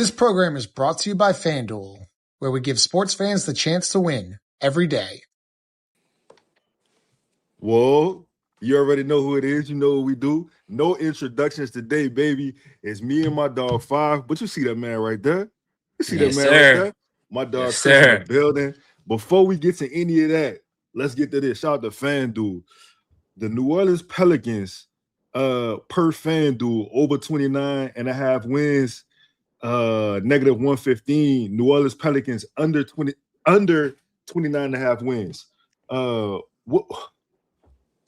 This program is brought to you by FanDuel, where we give sports fans the chance to win every day. Whoa, you already know who it is. You know what we do. No introductions today, baby. It's me and my dog Five. But you see that man right there? You see that man right there? My dog Kris in the building. Before we get to any of that, let's get to this. Shout out to FanDuel. The New Orleans Pelicans, per FanDuel, over 29.5 wins, negative 115. New Orleans Pelicans under 29.5 wins.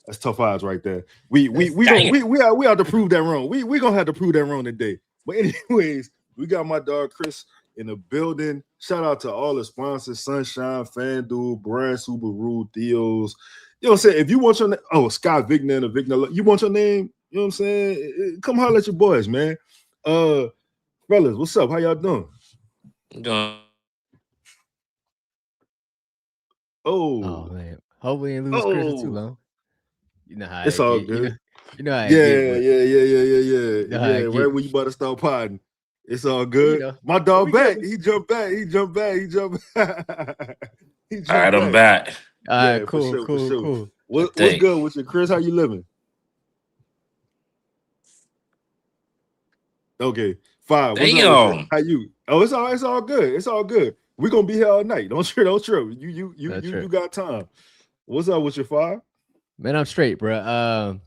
That's tough odds right there. We have to prove that wrong. We gonna have to prove that wrong today. But anyways, we got my dog Kris in the building. Shout out to all the sponsors: Sunshine, FanDuel, Brand, Subaru, Theos. You know what I'm saying? If you want your name, Scott Vigna and Vigna, you want your name? You know what I'm saying? Come holler at your boys, man. Fellas, what's up? How y'all doing? Doing. Oh man. Hopefully we ain't lose Kris too long. You know how it's all good. You know how yeah. Right when you about to start potting. It's all good. You know, my dog back. He jumped back. All right, I'm back. All right, cool. What's good with you, Kris? How you living? Okay, Five. Damn. How you? Oh, it's all good. It's all good. We're gonna be here all night. Don't trip. You got time. What's up with your Five? Man, I'm straight, bro.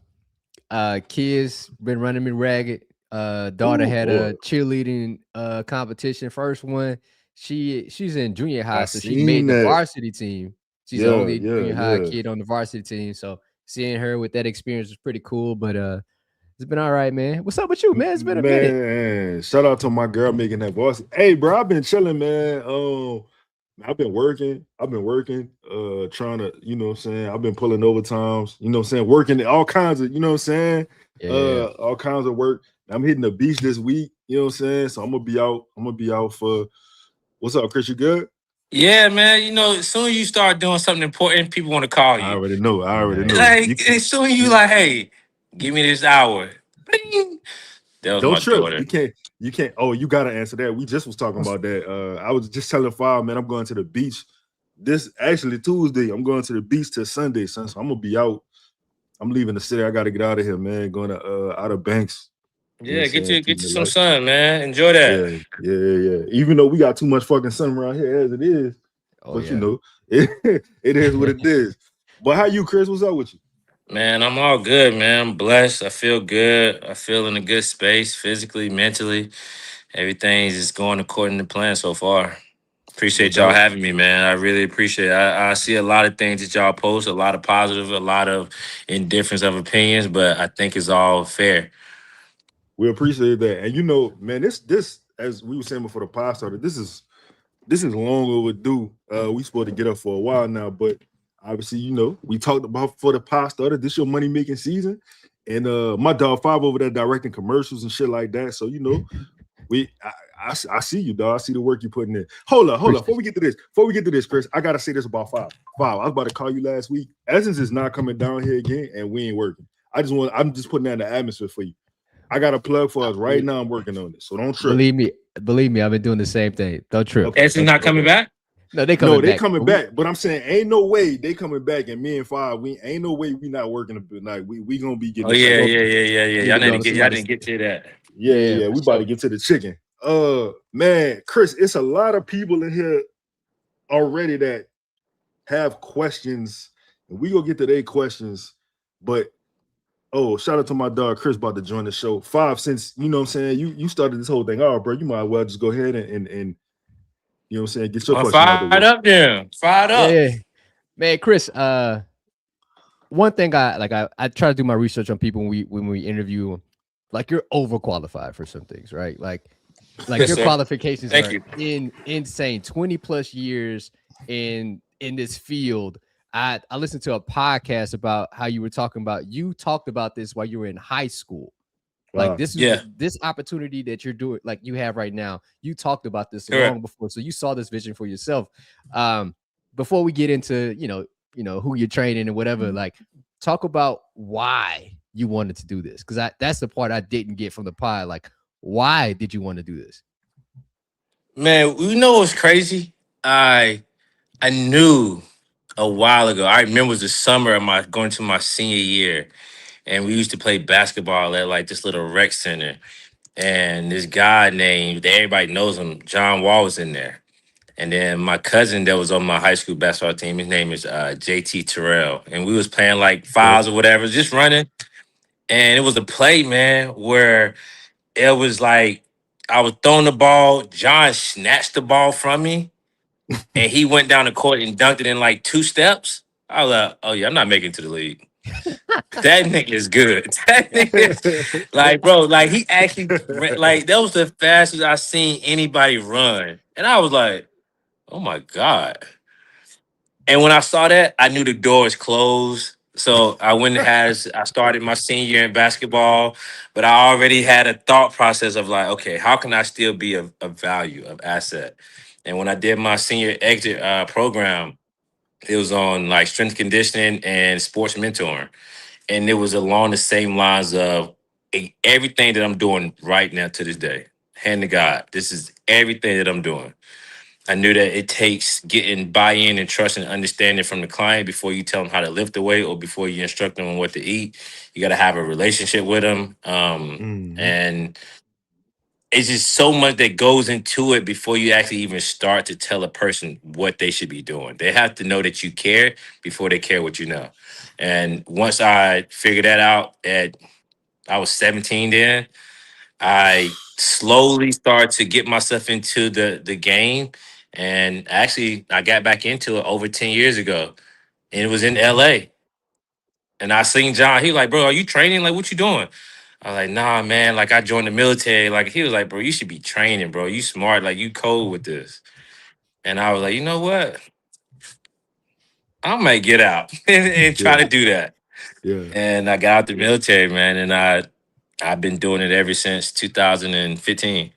Kids been running me ragged. Daughter had a cheerleading competition. First one, she's in junior high, so she made the varsity team. She's the only junior high kid on the varsity team. So seeing her with that experience was pretty cool. But it's been all right, man. What's up with you, man? It's been a minute. Shout out to my girl making that varsity. Hey, bro, I've been chilling, man. I've been working, trying to, you know what I'm saying? I've been pulling overtimes, you know what I'm saying? Working all kinds of, you know what I'm saying? All kinds of work. I'm hitting the beach this week, you know what I'm saying? So I'm gonna be out for what's up, Kris? You good? Yeah, man. You know, as soon as you start doing something important, people want to call you. I already know. Like, as soon as you like, hey, give me this hour. Bing. Don't trip. You can't. Oh, you gotta answer that. We just was talking about that. I was just telling Five, man, I'm going to the beach. This actually Tuesday. I'm going to the beach till Sunday, son. So I'm gonna be out. I'm leaving the city. I gotta get out of here, man. Going to Outer Banks. Yeah, get you some sun, man. Enjoy that. Yeah. Even though we got too much fucking sun around here as it is, you know, it is what it is. But how you, Kris? What's up with you? Man, I'm all good, man. I'm blessed. I feel good. I feel in a good space, physically, mentally. Everything's just going according to plan so far. Appreciate y'all having me, man. I really appreciate it. I see a lot of things that y'all post, a lot of positive, a lot of indifference of opinions, but I think it's all fair. We appreciate that. And you know, man, this as we were saying before the pod started, this is long overdue. We supposed to get up for a while now, but obviously, you know, we talked about before the pod started, this your money-making season. And my dog Five over there directing commercials and shit like that. So, you know, I see you, dog. I see the work you putting in. Hold up. Before we get to this, Kris, I gotta say this about Five. I was about to call you last week. Essence is not coming down here again, and we ain't working. I'm just putting that in the atmosphere for you. I got a plug for us right now. I'm working on this, so don't trip. Believe me, I've been doing the same thing. Don't trip. Okay, Essence not coming back? No, they coming back. But I'm saying ain't no way they coming back, and me and Five, we ain't no way we not working tonight. We gonna be getting. Oh yeah. Y'all didn't get to that. Yeah. We about to get to the chicken. Man, Kris, it's a lot of people in here already that have questions, and we gonna get to their questions. But shout out to my dog Kris about to join the show. Five, since you know what I'm saying, you started this whole thing. All right, bro, you might as well just go ahead and you know what I'm saying, get your question fired up there. Fired up. Yeah. Man, Kris, one thing I try to do my research on people when we interview them. Like, you're overqualified for some things, right? Like your qualifications are insane. 20 plus years in this field. I listened to a podcast about how you talked about this while you were in high school. Like this opportunity that you're doing, like you have right now, you talked about this long before. So you saw this vision for yourself. Before we get into, you know, who you're training and whatever, like talk about why you wanted to do this. Cause that's the part I didn't get from the pod. Like, why did you want to do this? Man, you know what's crazy? I knew a while ago. I remember it was the summer of my going to my senior year, and we used to play basketball at like this little rec center. And this guy named everybody knows him, John Wall was in there. And then my cousin that was on my high school basketball team, his name is JT Terrell. And we was playing like Okay. fouls or whatever, just running. And it was a play, man, where it was like I was throwing the ball, John snatched the ball from me, and he went down the court and dunked it in like 2 steps. I was like, oh yeah, I'm not making it to the league. That nigga is good. That nigga, like, bro, like he actually like that was the fastest I seen anybody run. And I was like, oh my God. And when I saw that, I knew the door was closed. So I went and I started my senior year in basketball, but I already had a thought process of like, okay, how can I still be a value, of asset? And when I did my senior exit program, it was on like strength conditioning and sports mentoring. And it was along the same lines of everything that I'm doing right now to this day. Hand to God, this is everything that I'm doing. I knew that it takes getting buy-in and trust and understanding from the client before you tell them how to lift the weight or before you instruct them on what to eat. You got to have a relationship with them. And it's just so much that goes into it before you actually even start to tell a person what they should be doing. They have to know that you care before they care what you know. And once I figured that out I was 17 then, I slowly started to get myself into the game. And actually, I got back into it over 10 years ago. And it was in LA. And I seen John. He was like, bro, are you training? Like, what you doing? I was like, nah, man. Like, I joined the military. Like, he was like, bro, you should be training, bro. You smart. Like, you cold with this. And I was like, you know what? I might get out and try to do that. Yeah. And I got out the military, man. And I've been doing it ever since 2015.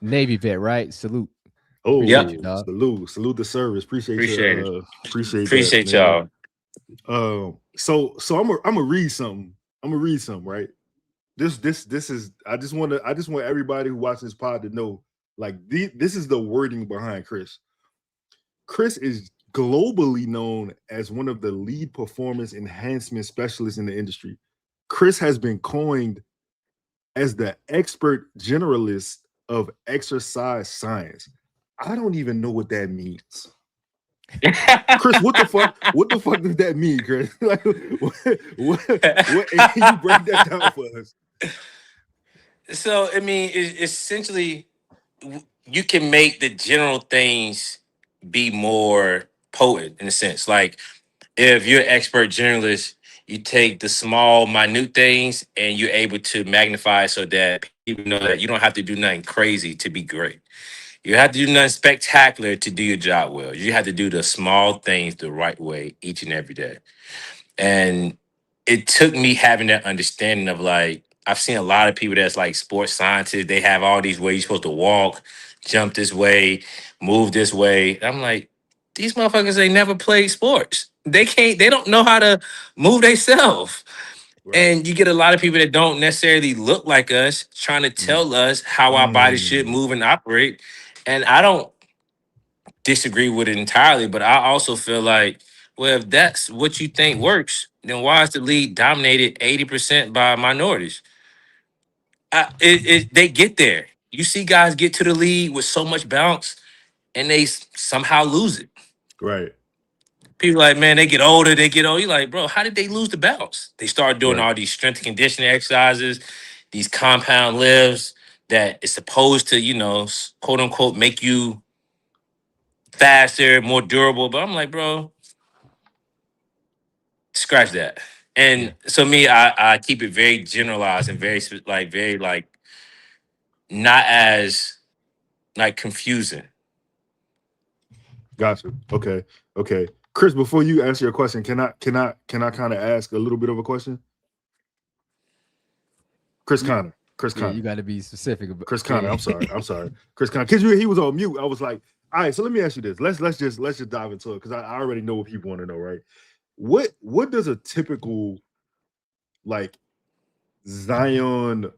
Navy vet, right? Salute. Oh, Yep. You, dog. salute the service. Appreciate Appreciate it. you. Appreciate that, Appreciate man. y'all. So I'm gonna read something. I'm gonna read something, right? This is. I just want everybody who watches this pod to know, like, this is the wording behind Kris. Kris is globally known as one of the lead performance enhancement specialists in the industry. Kris has been coined as the expert generalist of exercise science. I don't even know what that means. Kris, what the fuck? What the fuck does that mean, Kris? Like, what can you break that down for us? So, I mean, essentially, you can make the general things be more potent in a sense. Like, if you're an expert journalist, you take the small, minute things and you're able to magnify so that people know that you don't have to do nothing crazy to be great. You have to do nothing spectacular to do your job well. You have to do the small things the right way each and every day. And it took me having that understanding of like, I've seen a lot of people that's like sports scientists. They have all these ways you're supposed to walk, jump this way, move this way. I'm like, these motherfuckers, they never played sports. They don't know how to move themselves. Right. And you get a lot of people that don't necessarily look like us trying to tell us how our bodies should move and operate. And I don't disagree with it entirely, but I also feel like, well, if that's what you think works, then why is the league dominated 80% by minorities? They get there. You see guys get to the league with so much bounce and they somehow lose it. Right. People like, man, they get older, You're like, bro, how did they lose the bounce? They start doing all these strength and conditioning exercises, these compound lifts that is supposed to, quote unquote, make you faster, more durable. But I'm like, bro, scratch that. And so me, I keep it very generalized and very not as like confusing. Gotcha. Okay. Kris, before you answer your question, can I kind of ask a little bit of a question? Chris Connor. You got to be specific about Chris Connor. I'm sorry. Chris Connor, because he was on mute. I was like, all right. So let me ask you this. Let's just dive into it because I already know what people want to know, right? What does a typical like Zion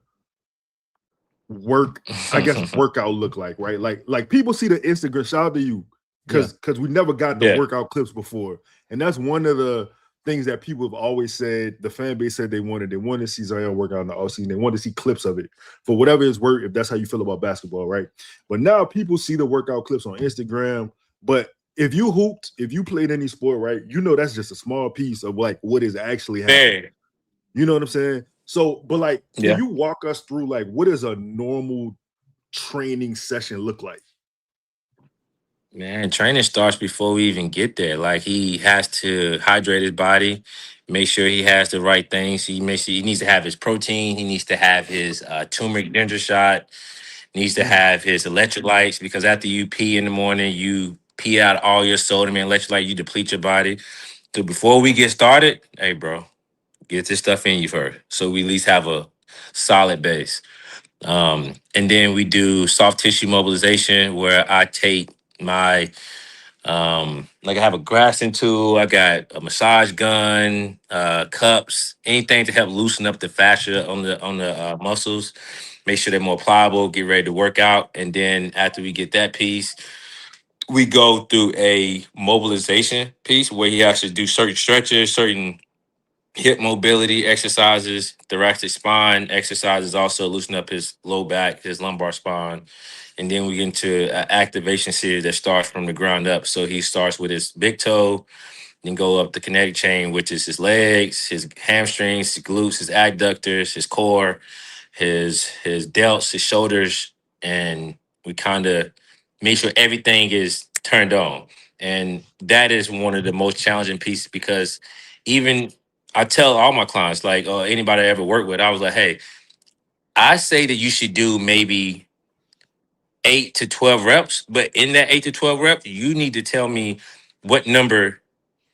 workout look like, right? Like people see the Instagram. Shout out to you, because we never got the workout clips before, and that's one of the things that people have always said. The fan base said they wanted to see Zion work out in the offseason. They wanted to see clips of it for whatever it's worth. If that's how you feel about basketball, right? But now people see the workout clips on Instagram. But if you hooped, if you played any sport, right, you know that's just a small piece of like what is actually happening. You know what I'm saying? So, but like, can you walk us through like what does a normal training session look like? Man, training starts before we even get there. Like he has to hydrate his body, make sure he has the right things. He needs to have his protein. He needs to have his turmeric ginger shot. Needs to have his electrolytes, because after you pee in the morning, you pee out all your sodium and electrolyte. You deplete your body. So before we get started, hey bro, get this stuff in you first, so we at least have a solid base. And then we do soft tissue mobilization, where I take my like I have a grasping tool, I got a massage gun, cups, anything to help loosen up the fascia on the muscles, make sure they're more pliable, get ready to work out. And then after we get that piece, we go through a mobilization piece where he has to do certain stretches, certain hip mobility exercises, thoracic spine exercises, also loosen up his low back, his lumbar spine. And then we get into an activation series that starts from the ground up. So he starts with his big toe, then go up the kinetic chain, which is his legs, his hamstrings, his glutes, his adductors, his core, his delts, his shoulders, and we kind of make sure everything is turned on. And that is one of the most challenging pieces, because even I tell all my clients, like anybody I ever work with, I was like, hey, I say that you should do maybe 8 to 12 reps, but in that 8 to 12 reps, you need to tell me what number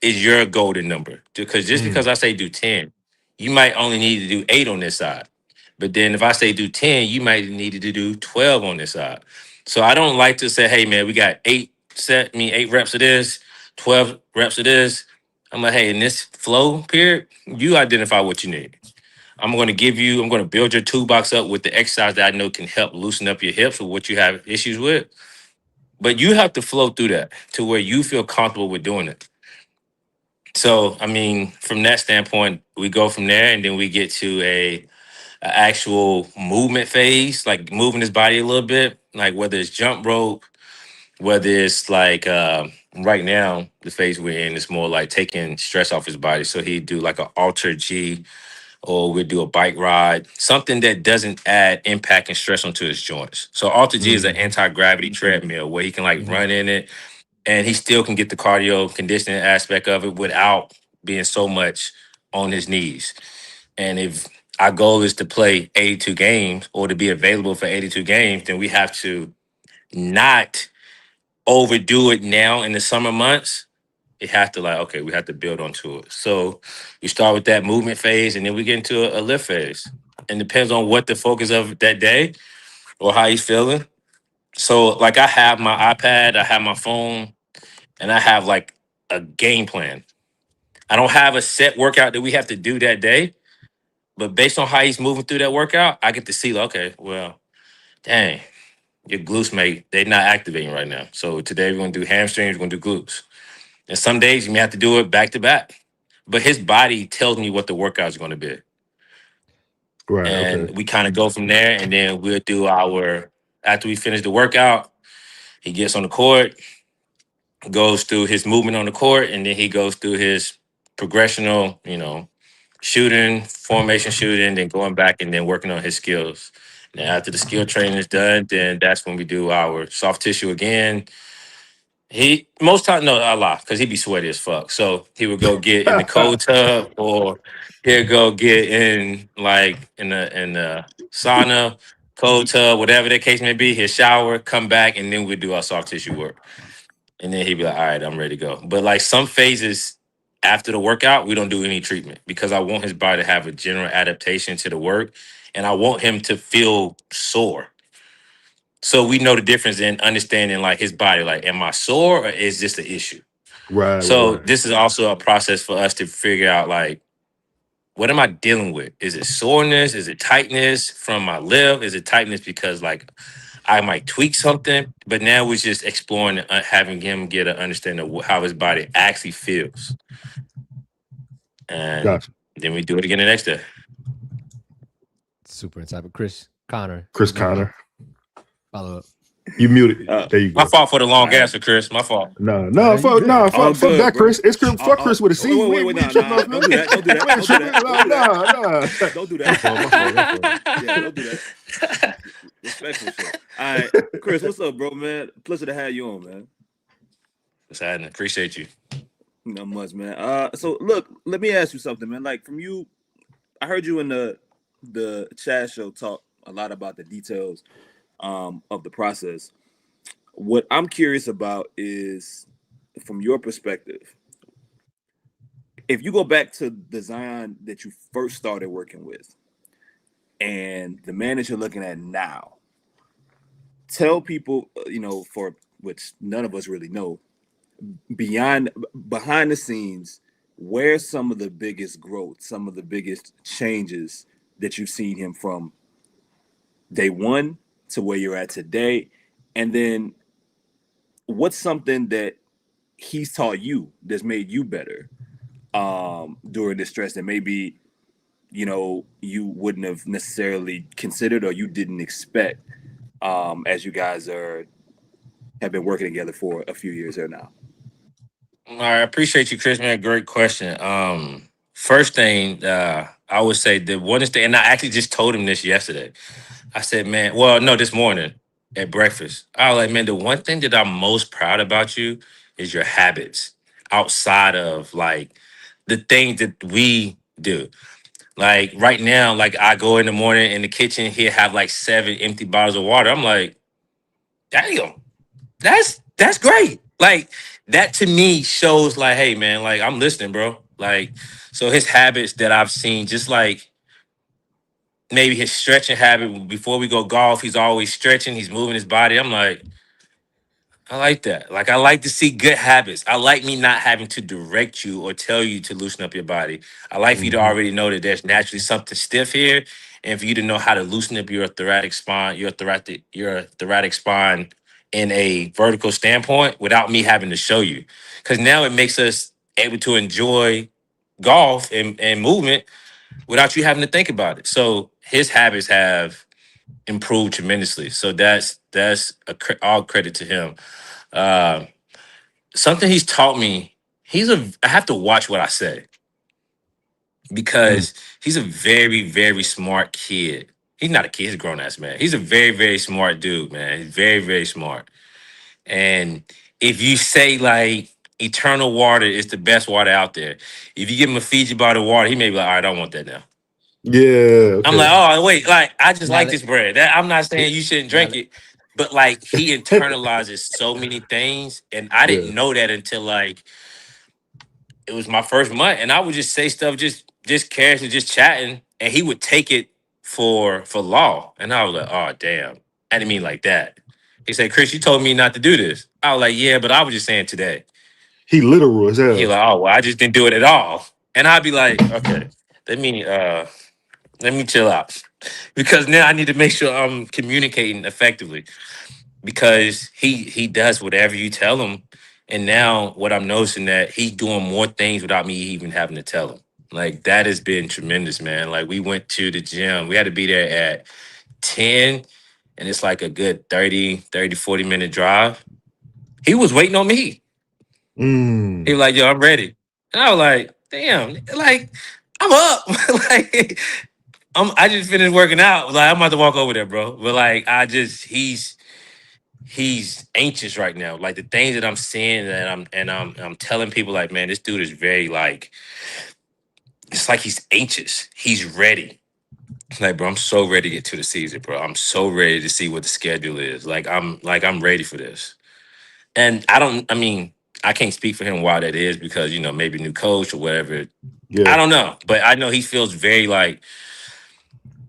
is your golden number. Because just because I say do 10, you might only need to do 8 on this side. But then if I say do 10, you might need to do 12 on this side. So I don't like to say, hey man, we got 8 reps of this, 12 reps of this. I'm like, hey, in this flow period, you identify what you need. I'm going to build your toolbox up with the exercise that I know can help loosen up your hips or what you have issues with. But you have to flow through that to where you feel comfortable with doing it. So, I mean, from that standpoint, we go from there, and then we get to a actual movement phase, like moving his body a little bit, like whether it's jump rope, whether it's like right now, the phase we're in is more like taking stress off his body. So he'd do like an alter G, or we'd do a bike ride, something that doesn't add impact and stress onto his joints. So Alter G is an anti-gravity treadmill where he can like run in it, and he still can get the cardio conditioning aspect of it without being so much on his knees. And if our goal is to play 82 games or to be available for 82 games, then we have to not overdo it now in the summer months. It has to we have to build onto it. So we start with that movement phase, and then we get into a lift phase. And depends on what the focus of that day or how he's feeling. So like I have my iPad, I have my phone, and I have like a game plan. I don't have a set workout that we have to do that day, but based on how he's moving through that workout, I get to see, okay, well, dang, your glutes they're not activating right now. So today we're gonna do hamstrings, we're gonna do glutes. And some days you may have to do it back to back. But his body tells me what the workout is gonna be. Right. And we kind of go from there, and then we'll do after we finish the workout, he gets on the court, goes through his movement on the court, and then he goes through his progressional, shooting, formation shooting, then going back and then working on his skills. And after the skill training is done, then that's when we do our soft tissue again. He most time no, I lie, because he'd be sweaty as fuck. So he would go get in the cold tub, or he'll go get in the sauna, cold tub, whatever the case may be. He'll shower, come back, and then we do our soft tissue work. And then he'd be like, all right, I'm ready to go. But like some phases after the workout, we don't do any treatment, because I want his body to have a general adaptation to the work, and I want him to feel sore. So we know the difference in understanding like his body, like, am I sore or is this the issue? Right. So this is also a process for us to figure out, like, what am I dealing with? Is it soreness? Is it tightness from my lip? Is it tightness because like I might tweak something? But now we're just exploring, having him get an understanding of how his body actually feels, and Gotcha. then we do it again the next day. Super insightful. Chris Connor. Follow up. You muted. There you go. My fault for the long answer, Chris. My fault. Fuck that, Chris. It's Chris. Fuck Chris with a C. Don't do that. Don't do that. Don't do that. Yeah, don't do that. Respectful shit. All right, Chris, what's up, bro, man? Pleasure to have you on, man. What's happening? Appreciate you. Not much, man. So look, let me ask you something, man. Like from you, I heard you in the chat show talk a lot about the details of the process. What I'm curious about is, from your perspective, if you go back to the Zion that you first started working with and the man that you're looking at now, tell people, for which none of us really know, behind the scenes, where's some of the biggest growth, some of the biggest changes that you've seen him from day one to where you're at today? And then what's something that he's taught you that's made you better during this stress that maybe, you wouldn't have necessarily considered or you didn't expect as you guys have been working together for a few years here now? I appreciate you, Chris, man. Great question. First thing, I would say the one is and I actually just told him this yesterday. I said, man, well, no, this morning at breakfast. I was like, man, the one thing that I'm most proud about you is your habits outside of like the things that we do. Like right now, like I go in the morning in the kitchen, he'll have like 7 empty bottles of water. I'm like, damn, that's great. Like that to me shows like, hey man, like I'm listening, bro. Like, so his habits that I've seen, just like maybe his stretching habit before we go golf, he's always stretching, he's moving his body. I'm like, I like that. Like, I like to see good habits. I like me not having to direct you or tell you to loosen up your body. I like for you to already know that there's naturally something stiff here, and for you to know how to loosen up your thoracic spine, your thoracic spine in a vertical standpoint without me having to show you. Because now it makes us able to enjoy golf and movement without you having to think about it. So his habits have improved tremendously. So that's all credit to him. Something he's taught me, I have to watch what I say because he's a very, very smart kid. He's not a kid, he's a grown-ass man. He's a very, very smart dude, man. He's very, very smart. And if you say like eternal water is the best water out there, if you give him a Fiji bottle of water, he may be like, all right, I don't want that now. Yeah. Okay. I'm like, oh, wait, like, I just like this bread. I'm not saying you shouldn't drink it, but like he internalizes so many things. And I didn't know that until like it was my first month. And I would just say stuff, just casually, just chatting. And he would take it for law. And I was like, oh, damn. I didn't mean like that. He said, Chris, you told me not to do this. I was like, yeah, but I was just saying today. He literal as hell. He like, oh, well, I just didn't do it at all. And I'd be like, okay, let me chill out, because now I need to make sure I'm communicating effectively, because he does whatever you tell him. And now what I'm noticing that he's doing more things without me even having to tell him. Like that has been tremendous, man. Like we went to the gym. We had to be there at 10 and it's like a good 40 minute drive. He was waiting on me. He was like, yo, I'm ready. And I was like, damn, like I'm up. Like I just finished working out. Like I'm about to walk over there, bro. But like he's anxious right now. Like the things that I'm seeing that I'm telling people like, man, this dude is very like, it's like he's anxious. He's ready. Like, bro, I'm so ready to get to the season, bro. I'm so ready to see what the schedule is. I'm ready for this. And I can't speak for him why that is, because, maybe new coach or whatever. Yeah. I don't know. But I know he feels very like,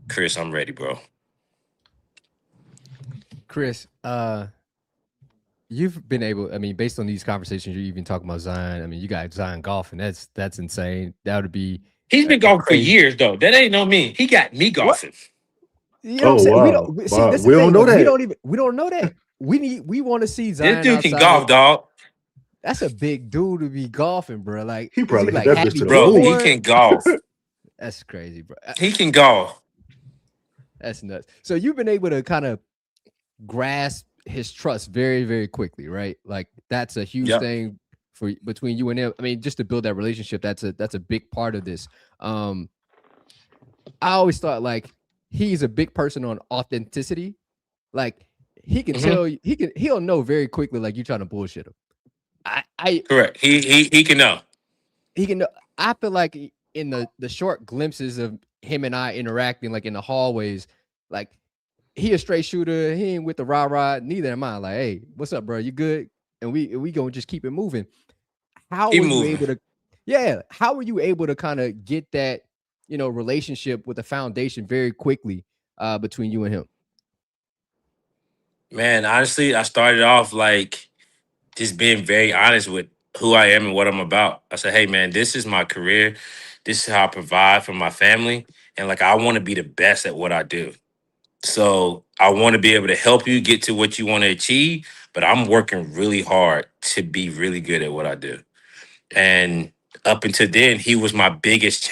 Chris, I'm ready, bro. Chris, you've been able, based on these conversations, you're even talking about Zion. You got Zion golf, and that's insane. That would be He's been golfing for years, though. That ain't no me. He got me golfing. You know what I'm saying? Wow. See, this We don't know that. We don't know that. We want to see Zion. This dude can golf, dog. That's a big dude to be golfing, bro. Like he probably like that bitch to the bro. moon. He can golf. That's crazy, bro. He can golf. That's nuts. So you've been able to kind of grasp his trust very, very quickly, right? Like that's a huge thing for between you and him. I mean, just to build that relationship, that's a big part of this. I always thought like he's a big person on authenticity. Like he can tell you, he'll know very quickly like you're trying to bullshit him. I correct. He can know. He can know. I feel like in the short glimpses of him and I interacting, like in the hallways, like he a straight shooter. He ain't with the rah-rah. Neither am I. Like, hey, what's up, bro? You good? And we gonna just keep it moving. How were you able to? Yeah, how were you able to kind of get that, relationship with a foundation very quickly between you and him? Man, honestly, I started off like just being very honest with who I am and what I'm about. I said, hey, man, this is my career. This is how I provide for my family. And like, I want to be the best at what I do. So I want to be able to help you get to what you want to achieve, but I'm working really hard to be really good at what I do. And up until then, he was my biggest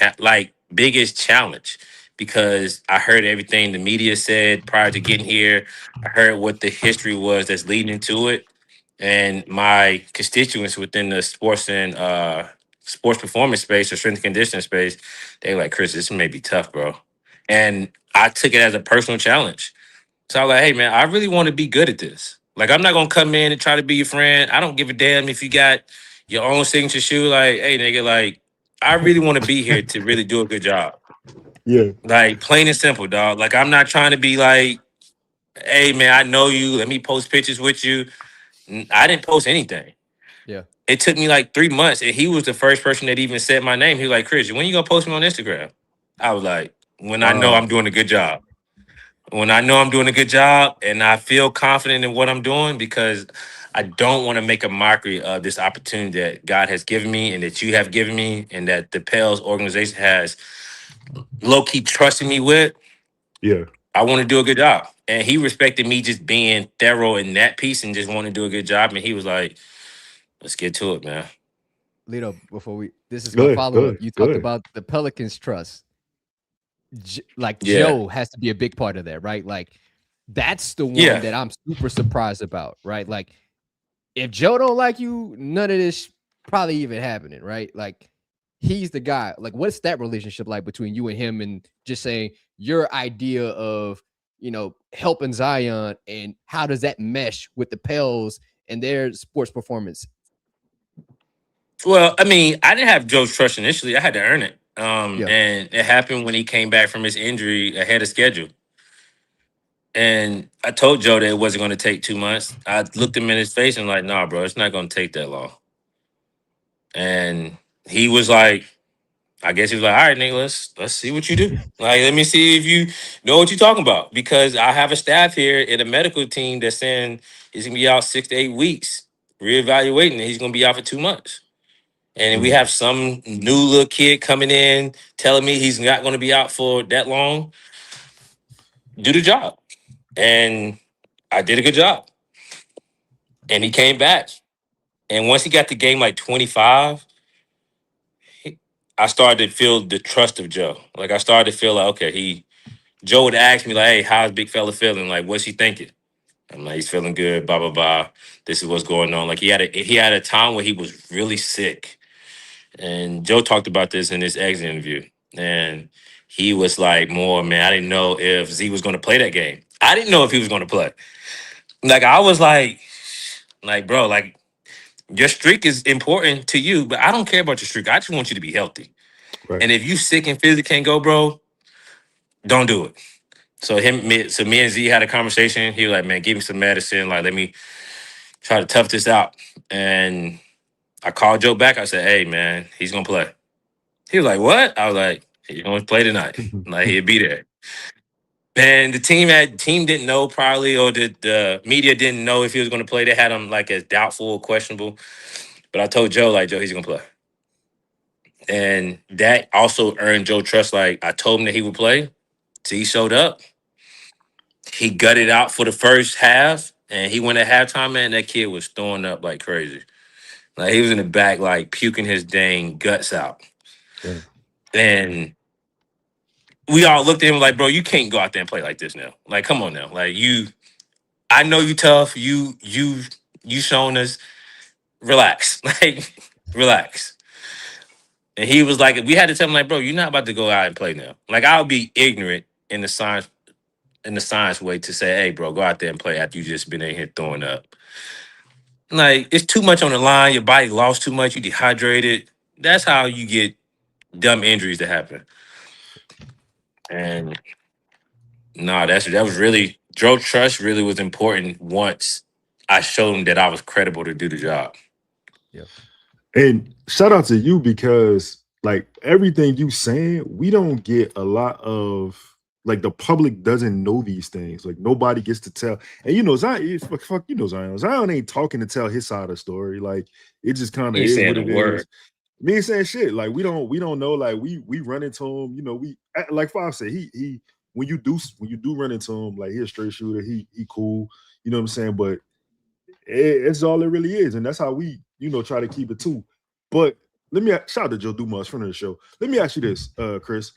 challenge because I heard everything the media said prior to getting here. I heard what the history was that's leading into it. And my constituents within the sports and sports performance space or strength and conditioning space, they were like, Kris, this may be tough, bro. And I took it as a personal challenge. So I was like, hey, man, I really want to be good at this. Like, I'm not going to come in and try to be your friend. I don't give a damn if you got your own signature shoe. Like, hey, nigga, like, I really want to be here to really do a good job. Yeah. Like, plain and simple, dog. Like, I'm not trying to be like, hey, man, I know you. Let me post pictures with you. I didn't post anything. Yeah. It took me like 3 months, and he was the first person that even said my name. He was like, Kris, when you going to post me on Instagram? I was like, when I know I'm doing a good job. When I know I'm doing a good job and I feel confident in what I'm doing, because I don't want to make a mockery of this opportunity that God has given me and that you have given me and that the Pels organization has low-key trusted me with. Yeah. I want to do a good job. And he respected me just being thorough in that piece and just wanting to do a good job. And he was like, let's get to it, man. Lito, this is my follow-up. You talked about the Pelicans trust. Joe has to be a big part of that, right? Like that's the one that I'm super surprised about, right? Like if Joe don't like you, none of this probably even happening, right? Like he's the guy. Like what's that relationship like between you and him, and just saying your idea of, helping Zion, and how does that mesh with the Pels and their sports performance? Well, I mean, I didn't have Joe's trust initially. I had to earn it. And it happened when he came back from his injury ahead of schedule. And I told Joe that it wasn't going to take 2 months. I looked him in his face and like, nah, bro, it's not going to take that long. And he was like, I guess he was like, all right, nigga, let's see what you do. Like, let me see if you know what you're talking about. Because I have a staff here at a medical team that's saying he's going to be out 6 to 8 weeks, reevaluating, and he's going to be out for 2 months. And we have some new little kid coming in telling me he's not going to be out for that long. Do the job. And I did a good job. And he came back. And once he got to game like 25, I started to feel the trust of Joe. Like I started to feel like, okay, Joe would ask me like, hey, how's big fella feeling? Like, what's he thinking? I'm like, he's feeling good, blah, blah, blah. This is what's going on. Like he had a time where he was really sick. And Joe talked about this in his exit interview. And he was like, man, I didn't know if Z was going to play that game. I didn't know if he was going to play. Like, I was like, bro, like, your streak is important to you, but I don't care about your streak. I just want you to be healthy. Right. And if you sick and physically can't go, bro, don't do it. So me and Z had a conversation. He was like, man, give me some medicine. Like, let me try to tough this out. And I called Joe back. I said, hey, man, he's going to play. He was like, what? I was like, he's going to play tonight. Like, he'll be there. And the team didn't know probably, or the media didn't know if he was going to play. They had him like as doubtful or questionable. But I told Joe, like, Joe, he's going to play. And that also earned Joe trust. Like, I told him that he would play. So he showed up. He gutted out for the first half, and he went at halftime, man. That kid was throwing up like crazy. Like, he was in the back, like, puking his dang guts out. Yeah. And we all looked at him like, bro, you can't go out there and play like this now. Like, come on now. Like, I know you tough. You shown us. Relax. Like, relax. And he was like, we had to tell him, like, bro, you're not about to go out and play now. Like, I would be ignorant in the science way to say, hey, bro, go out there and play after you just been in here throwing up. Like, it's too much on the line. Your body lost too much. You dehydrated. That's how you get dumb injuries to happen. And that was really, Joe trust really was important once I showed him that I was credible to do the job. Yeah. And shout out to you because like everything you saying, we don't get a lot of like the public doesn't know these things. Like nobody gets to tell. And you know, Zion, fuck you know Zion. Zion ain't talking to tell his side of the story. Like it just kind of is what it is. Me ain't saying shit. Like we don't know. Like we run into him. You know, we like Five said, he when you do run into him, like he's a straight shooter. He cool. You know what I'm saying? But it's all it really is, and that's how we try to keep it too. But let me shout out to Joe Dumars, friend of the show. Let me ask you this, Chris.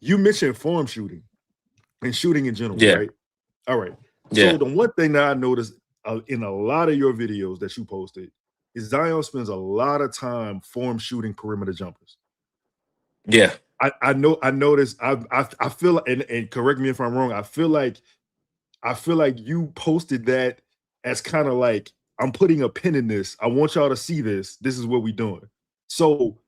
You mentioned form shooting and shooting in general, right? All right. Yeah. So the one thing that I noticed in a lot of your videos that you posted is Zion spends a lot of time form shooting perimeter jumpers. Yeah. I noticed. I feel, and correct me if I'm wrong. I feel like you posted that as kind of like, I'm putting a pin in this. I want y'all to see this. This is what we're doing. So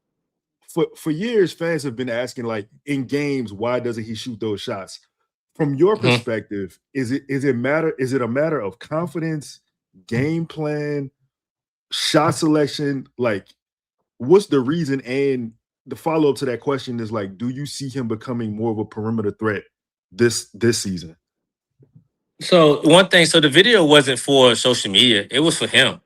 for years, fans have been asking, like, in games, why doesn't he shoot those shots? From your perspective, is it a matter of confidence, game plan, shot selection? Like, what's the reason? And the follow-up to that question is like, do you see him becoming more of a perimeter threat this season? So one thing, so the video wasn't for social media. It was for him.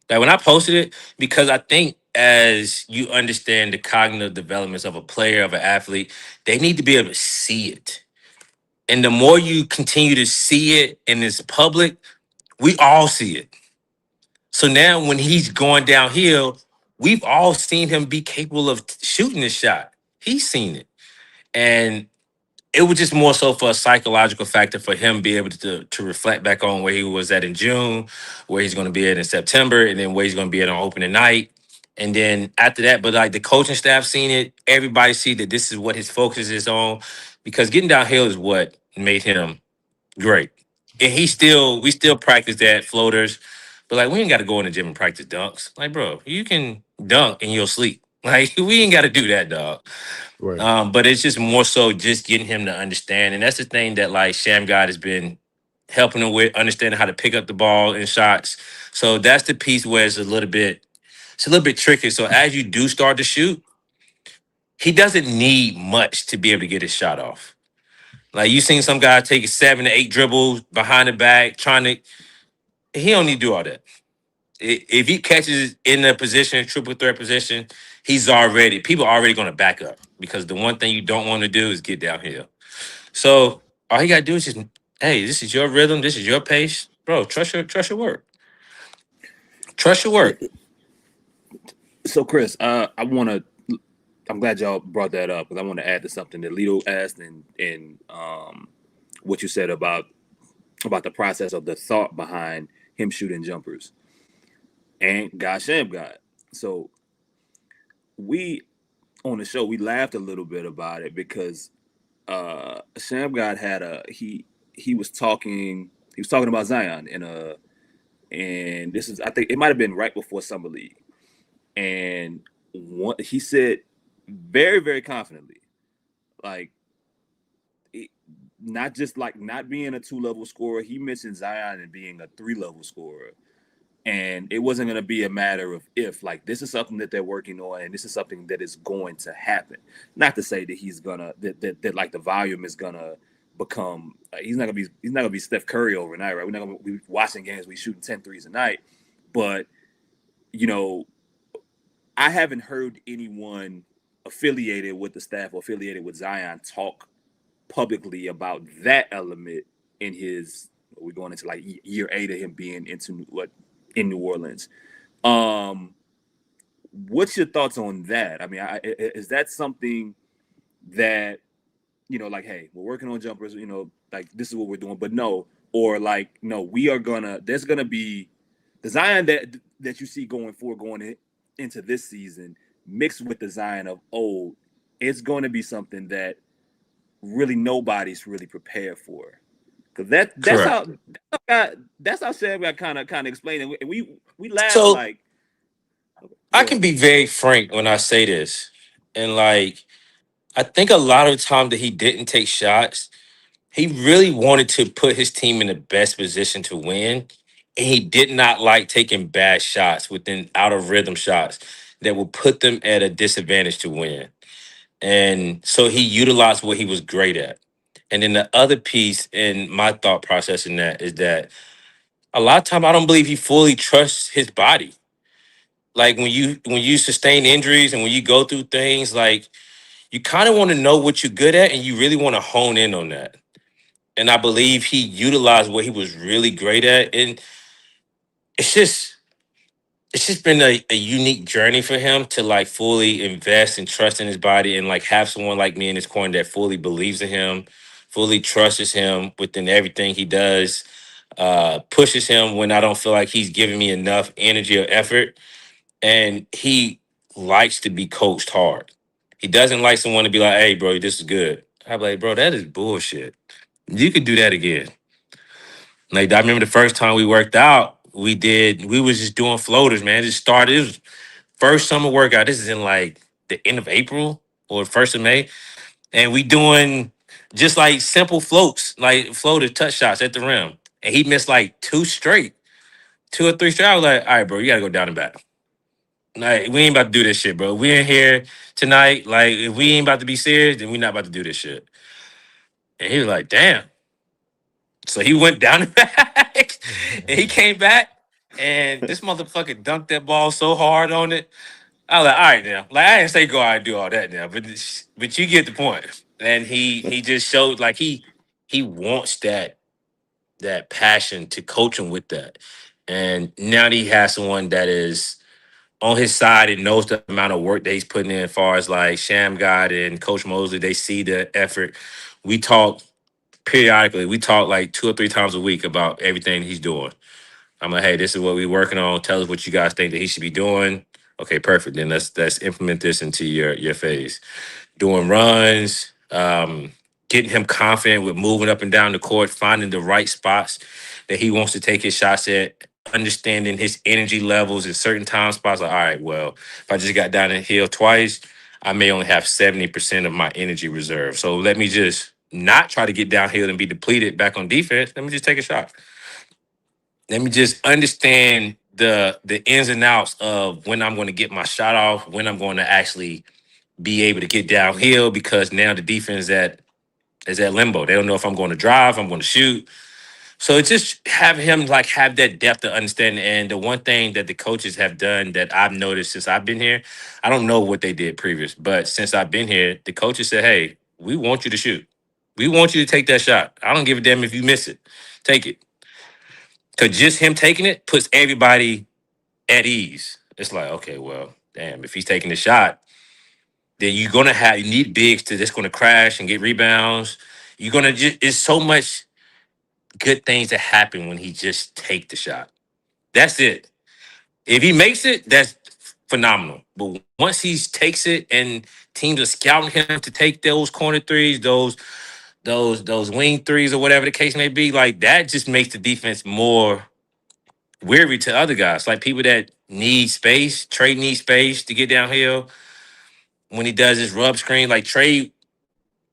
Like when I posted it, because I think as you understand the cognitive developments of a player, of an athlete, they need to be able to see it. And the more you continue to see it in this public, we all see it. So now when he's going downhill, we've all seen him be capable of shooting this shot. He's seen it. And it was just more so for a psychological factor for him be able to reflect back on where he was at in June, where he's going to be at in September, and then where he's going to be at on opening night. And then after that, but like the coaching staff seen it, everybody see that this is what his focus is on, because getting downhill is what made him great. And we still practice that floaters, but like we ain't got to go in the gym and practice dunks. Like, bro, you can dunk and you'll sleep. Like we ain't got to do that, dog. Right. But it's just more so just getting him to understand. And that's the thing that like Shamgod has been helping him with, understanding how to pick up the ball in shots. So that's the piece where it's a little bit tricky. So as you do start to shoot, he doesn't need much to be able to get his shot off. Like you seen some guy take 7 to 8 dribbles behind the back, he don't need to do all that. If he catches in a position, triple threat position, people are already going to back up, because the one thing you don't want to do is get downhill. So all you got to do is just, hey, this is your rhythm. This is your pace. Bro, trust your work. Trust your work. So, Chris, I'm glad y'all brought that up, because I want to add to something that Lito asked and what you said about the process of the thought behind him shooting jumpers. And Shamgod. So we on the show, we laughed a little bit about it because Shamgod had he was talking about Zion and this is, I think it might have been right before Summer League. And he said very, very confidently, like, not just like not being a 2-level scorer. He mentioned Zion and being a 3-level scorer. And it wasn't going to be a matter of if, like, this is something that they're working on and this is something that is going to happen. Not to say that he's gonna that like the volume is gonna become he's not gonna be Steph Curry overnight, right? We're not gonna be watching games we shooting 10 threes a night, but I haven't heard anyone affiliated with the staff or affiliated with Zion talk publicly about that element in his. We're going into like year 8 of him being in New Orleans. What's your thoughts on that? I mean, is that something that, you know, like, hey, we're working on jumpers, you know, like this is what we're doing, but no, or like, no, there's gonna be the Zion that you see going into this season mixed with the Zion of old. It's going to be something that really nobody's really prepared for. Because that's how Shamgod kind of explained it. We laugh So like. I can be very frank when I say this. And like, I think a lot of the time that he didn't take shots, he really wanted to put his team in the best position to win. And he did not like taking bad shots within out of rhythm shots that would put them at a disadvantage to win. And so he utilized what he was great at. And then the other piece in my thought process in that is that a lot of time I don't believe he fully trusts his body. Like when you sustain injuries and when you go through things, like you kind of want to know what you're good at and you really want to hone in on that. And I believe he utilized what he was really great at. And it's just been a unique journey for him to like fully invest and trust in his body and like have someone like me in his corner that fully believes in him, fully trusts him within everything he does, pushes him when I don't feel like he's giving me enough energy or effort. And he likes to be coached hard. He doesn't like someone to be like, hey, bro, this is good. I'm like, bro, that is bullshit. You could do that again. Like, I remember the first time we worked out, we was just doing floaters, man. It was first summer workout. This is in like the end of April or first of May. And we doing just like simple floats, like floater touch shots at the rim. And he missed like 2 or 3 straight. I was like, all right, bro, you gotta go down and back. Like, we ain't about to do this shit, bro. We in here tonight. Like, if we ain't about to be serious, then we not about to do this shit. And he was like, damn. So he went down and back. And he came back. And this motherfucker dunked that ball so hard on it. I was like, all right now. Like, I didn't say go out and do all that now. But you get the point. And he just showed like he wants that passion to coach him with that. And now that he has someone that is on his side and knows the amount of work that he's putting in as far as like Shamgod and Coach Mosley, they see the effort. We talk periodically. We talk like 2 or 3 times a week about everything he's doing. I'm like, hey, this is what we're working on. Tell us what you guys think that he should be doing. Okay, perfect. Then let's implement this into your phase. Doing runs, getting him confident with moving up and down the court, finding the right spots that he wants to take his shots at, understanding his energy levels in certain time spots. Like, all right, well, if I just got down the hill twice, I may only have 70% of my energy reserve. So let me just not try to get downhill and be depleted back on defense. Let me just take a shot. Let me just understand the ins and outs of when I'm going to get my shot off, when I'm going to actually be able to get downhill, because now the defense is at limbo. They don't know if I'm going to drive, I'm going to shoot. So it's just have him like have that depth of understanding. And the one thing that the coaches have done that I've noticed since I've been here, I don't know what they did previous, but since I've been here, the coaches said, hey, we want you to shoot. We want you to take that shot. I don't give a damn if you miss it. Take it. Because just him taking it puts everybody at ease. It's like, okay, well, damn, if he's taking the shot, then you need bigs that's going to crash and get rebounds. You're going to it's so much good things that happen when he just take the shot. That's it. If he makes it, that's phenomenal. But once he takes it and teams are scouting him to take those corner threes, those wing threes or whatever the case may be, like that just makes the defense more weary to other guys. Like people that need space, Trey needs space to get downhill. When he does his rub screen, like Trey,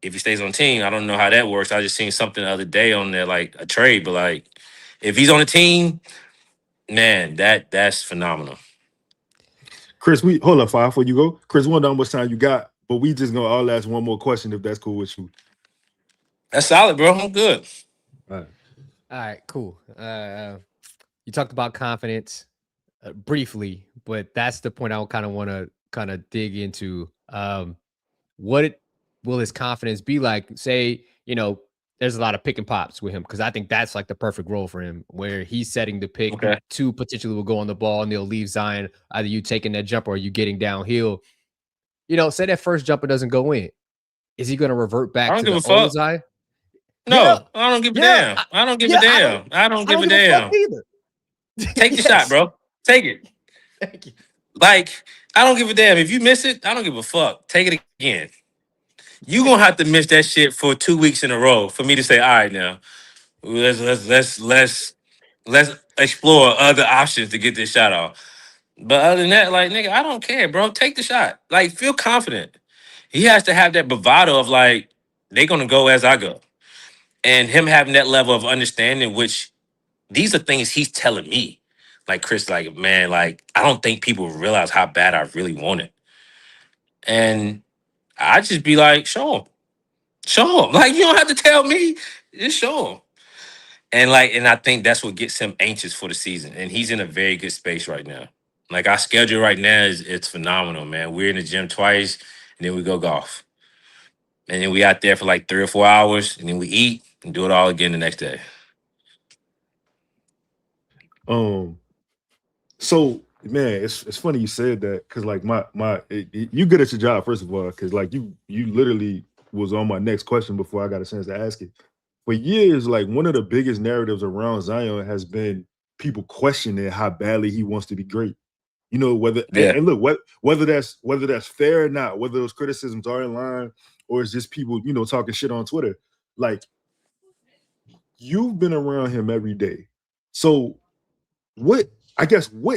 if he stays on the team, I don't know how that works. I just seen something the other day on there, like a trade, but like if he's on the team, man, that's phenomenal. Kris, we hold up, Fire, before you go. Kris, we don't know how much time you got, but we just gonna all ask one more question if that's cool with you. That's solid, bro. I'm good. All right, cool. You talked about confidence briefly, but that's the point I kind of want to kind of dig into what will his confidence be like? Say, there's a lot of pick and pops with him because I think that's like the perfect role for him, where he's setting the pick. Okay. Two potentially will go on the ball and they'll leave Zion. Either you taking that jump or you getting downhill. Say that first jumper doesn't go in. Is he going to revert back to the old Zion? No, I don't give a damn. I don't give a damn. I don't give a damn either. Take the shot, bro. Take it. Thank you. Like, I don't give a damn. If you miss it, I don't give a fuck. Take it again. You gonna have to miss that shit for 2 weeks in a row for me to say, all right, now let's explore other options to get this shot off. But other than that, like, nigga, I don't care, bro. Take the shot. Like, feel confident. He has to have that bravado of like, they gonna go as I go. And him having that level of understanding, which these are things he's telling me. Like, Chris, like, man, like, I don't think people realize how bad I really want it. And I just be like, show him. Show him. Like, you don't have to tell me. Just show him. And I think that's what gets him anxious for the season. And he's in a very good space right now. Like, our schedule right now it's phenomenal, man. We're in the gym twice, and then we go golf. And then we out there for like 3 or 4 hours, and then we eat and do it all again the next day. So man, it's funny you said that because like you good at your job first of all because like you literally was on my next question before I got a chance to ask it. For years, like one of the biggest narratives around Zion has been people questioning how badly he wants to be great. Whether and look whether that's fair or not, whether those criticisms are in line or it's just people talking shit on Twitter. Like you've been around him every day, so what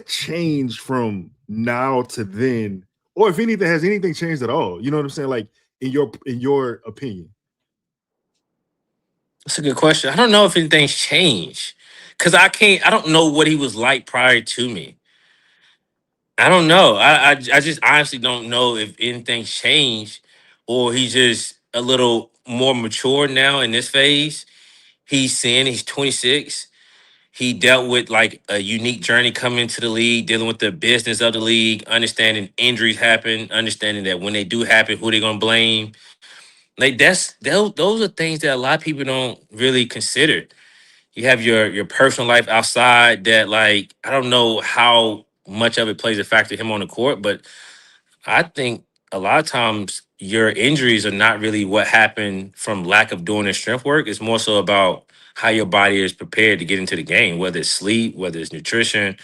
changed from now to then, or if anything, has anything changed at all? You know what I'm saying? Like in your opinion. That's a good question. I don't know if anything's changed because I don't know what he was like prior to me. I don't know. I just honestly don't know if anything's changed or he's just a little more mature now in this phase. He's 26. He dealt with like a unique journey coming into the league, dealing with the business of the league, understanding injuries happen, understanding that when they do happen, who they gonna blame. Like those are things that a lot of people don't really consider. You have your personal life outside that, like, I don't know how much of it plays a factor him on the court, but I think a lot of times your injuries are not really what happened from lack of doing the strength work. It's more so about how your body is prepared to get into the game, whether it's sleep, whether it's nutrition,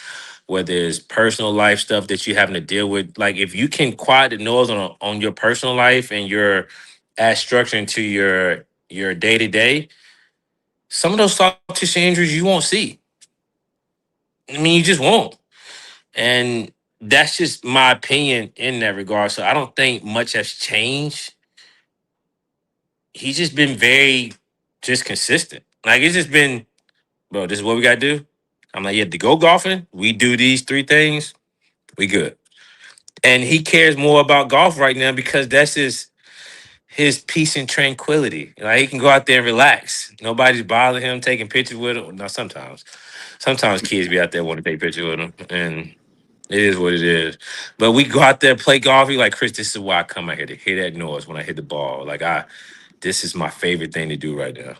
whether it's personal life stuff that you're having to deal with. Like, if you can quiet the noise on your personal life and you're add structure into your day-to-day, some of those soft tissue injuries you won't see. I mean, you just won't. And that's just my opinion in that regard. So I don't think much has changed. He's just been very just consistent. Like, it's just been, bro, this is what we got to do. I'm like, yeah, to go golfing, we do these 3 things, we good. And he cares more about golf right now because that's his peace and tranquility. Like, he can go out there and relax. Nobody's bothering him, taking pictures with him. Now, sometimes kids be out there want to take pictures with him, and it is what it is. But we go out there, play golf. He like, Chris, this is why I come out here to hear that noise when I hit the ball. Like, this is my favorite thing to do right now.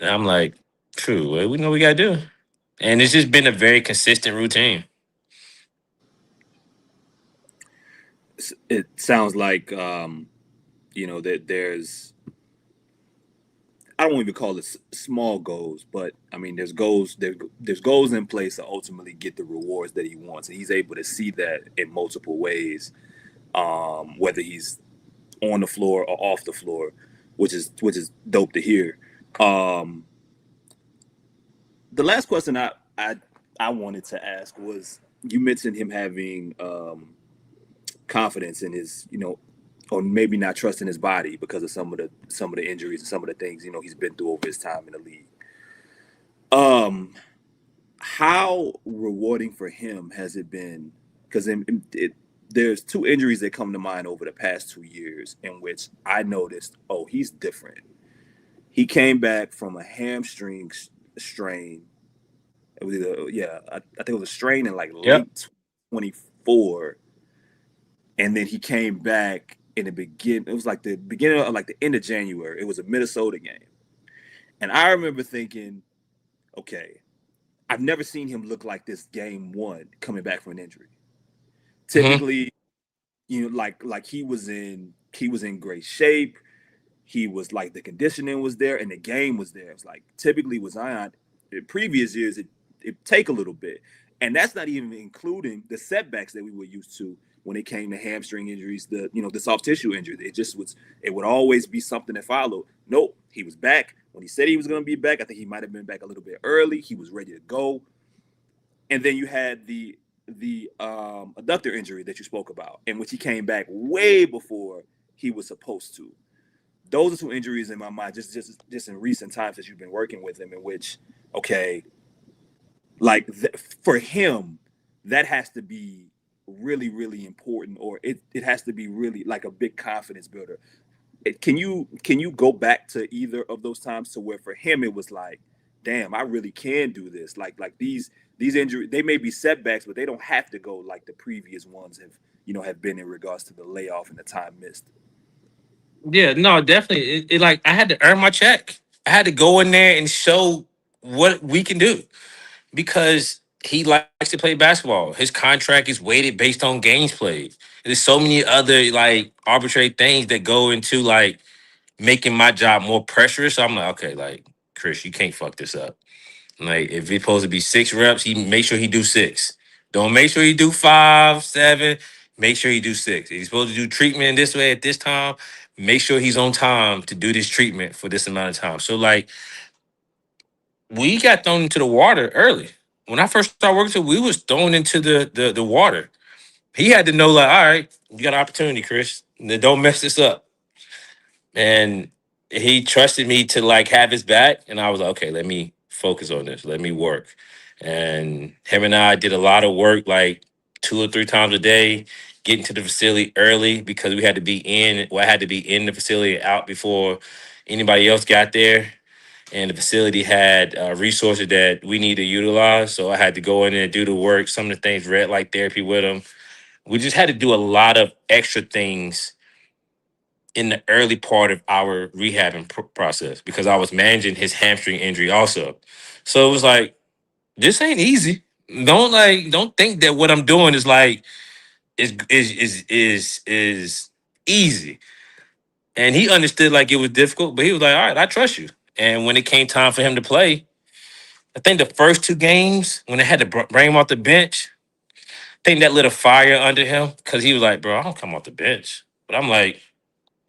And I'm like, true. Well, we know what we got to do. And it's just been a very consistent routine. It sounds like, that there's, I don't even call it small goals, but I mean, there's goals in place to ultimately get the rewards that he wants. And he's able to see that in multiple ways, whether he's on the floor or off the floor, which is dope to hear. The last question I wanted to ask was, you mentioned him having confidence in his, or maybe not trusting his body because of some of the injuries and some of the things he's been through over his time in the league. How rewarding for him has it been? Because there's 2 injuries that come to mind over the past 2 years in which I noticed, oh, he's different. He came back from a hamstring strain. It was I think it was a strain in like late 24. and then he came back in the beginning. It was like the beginning of like the end of January. It was a Minnesota game, and I remember thinking, okay, I've never seen him look like this game one coming back from an injury. Typically, like he was in great shape. He was like the conditioning was there and the game was there. It's like typically with Zion, in previous years it take a little bit, and that's not even including the setbacks that we were used to when it came to hamstring injuries, the soft tissue injury. It would always be something that followed. Nope, he was back when he said he was going to be back. I think he might have been back a little bit early. He was ready to go, and then you had the adductor injury that you spoke about, in which he came back way before he was supposed to. Those are two injuries in my mind, just in recent times that you've been working with him, in which, okay, like for him, that has to be really, really important, or it has to be really like a big confidence builder. Can you go back to either of those times to where for him it was like, damn, I really can do this. Like these injuries, they may be setbacks, but they don't have to go like the previous ones have been in regards to the layoff and the time missed. Yeah, no, definitely. It like I had to earn my check. I had to go in there and show what we can do because he likes to play basketball. His contract is weighted based on games played. There's so many other like arbitrary things that go into like making my job more pressurous. So I'm like, okay, like Chris, you can't fuck this up. Like if it's supposed to be 6 reps, he make sure he do 6. Don't make sure he do 5, 7. Make sure he do 6. If he's supposed to do treatment this way at this time, make sure he's on time to do this treatment for this amount of time. So like we got thrown into the water early. When I first started working, we was thrown into the water. He had to know, like, all right, you got an opportunity, Chris. Don't mess this up. And he trusted me to like have his back. And I was like, okay, let me focus on this. Let me work. And him and I did a lot of work, like 2 or 3 times a day, getting to the facility early because we had to be in. Well, I had to be in the facility and out before anybody else got there. And the facility had resources that we need to utilize. So I had to go in there and do the work. Some of the things, red light therapy with them. We just had to do a lot of extra things in the early part of our rehabbing process because I was managing his hamstring injury also. So it was like, this ain't easy. Don't think that what I'm doing is like is easy. And he understood like it was difficult, but he was like, all right, I trust you. And when it came time for him to play, I think the first 2 games when they had to bring him off the bench, I think that lit a fire under him because he was like, bro, I don't come off the bench. But I'm like,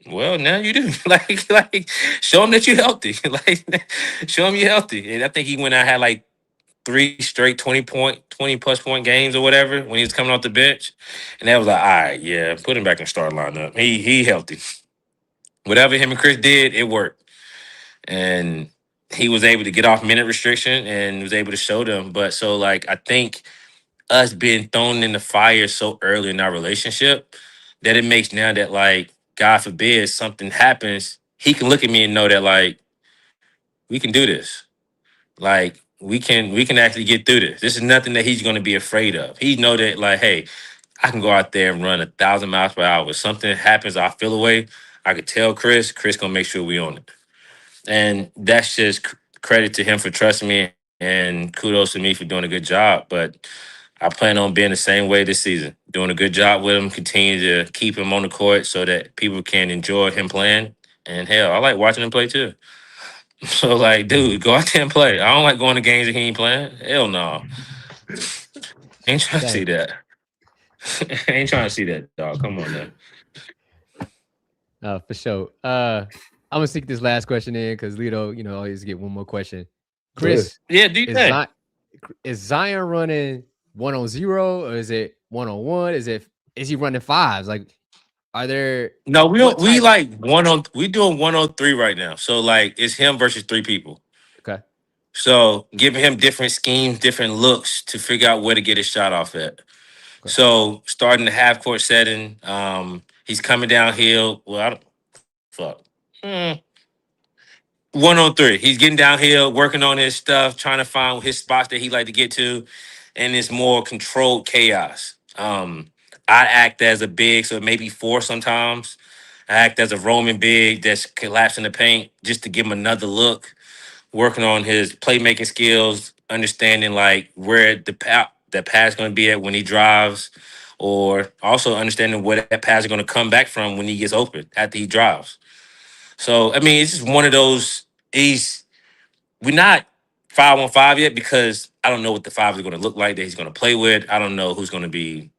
well, now you do. like, show him that you're healthy. Like, show him you're healthy. And I think he went out had like 3 straight 20+ point games or whatever when he was coming off the bench. And that was like, all right, yeah, put him back in the start lineup. He healthy. Whatever him and Chris did, it worked. And he was able to get off minute restriction and was able to show them. But so like I think us being thrown in the fire so early in our relationship that it makes now that like God forbid something happens, he can look at me and know that like we can do this. Like we can actually get through this. This is nothing that he's going to be afraid of. He know that like, hey, I can go out there and run 1,000 miles per hour. If something happens, I feel away. I could tell Chris. Chris gonna make sure we on it. And that's just credit to him for trusting me and kudos to me for doing a good job. But I plan on being the same way this season, doing a good job with him, continue to keep him on the court so that people can enjoy him playing. And hell, I like watching him play too. So like, dude, go out there and play. I don't like going to games that he ain't playing. Hell no. Ain't trying to see that. Ain't trying to see that, dog. Come on now. For sure. I'm gonna sneak this last question in because Lito, always get one more question. Chris, yeah, do you think is Zion running 1-on-0 or is it 1-on-1? Is he running 5s? Like, are there? No, we don't. We like we doing 1-on-3 right now. So like, it's him versus 3 people. Okay. So giving him different schemes, different looks to figure out where to get his shot off at. Okay. So starting the half court setting, he's coming downhill. Well, I don't fuck. 1-on-3. He's getting downhill, working on his stuff, trying to find his spots that he like to get to, and it's more controlled chaos. I I act as a big, so maybe 4 sometimes. I act as a Roman big that's collapsing the paint just to give him another look, working on his playmaking skills, understanding like where the pass going to be at when he drives, or also understanding where that pass is going to come back from when he gets open after he drives. So I mean, it's just one of those. We're not 5-on-5 yet because I don't know what the 5 is going to look like that he's going to play with. I don't know who's going to be.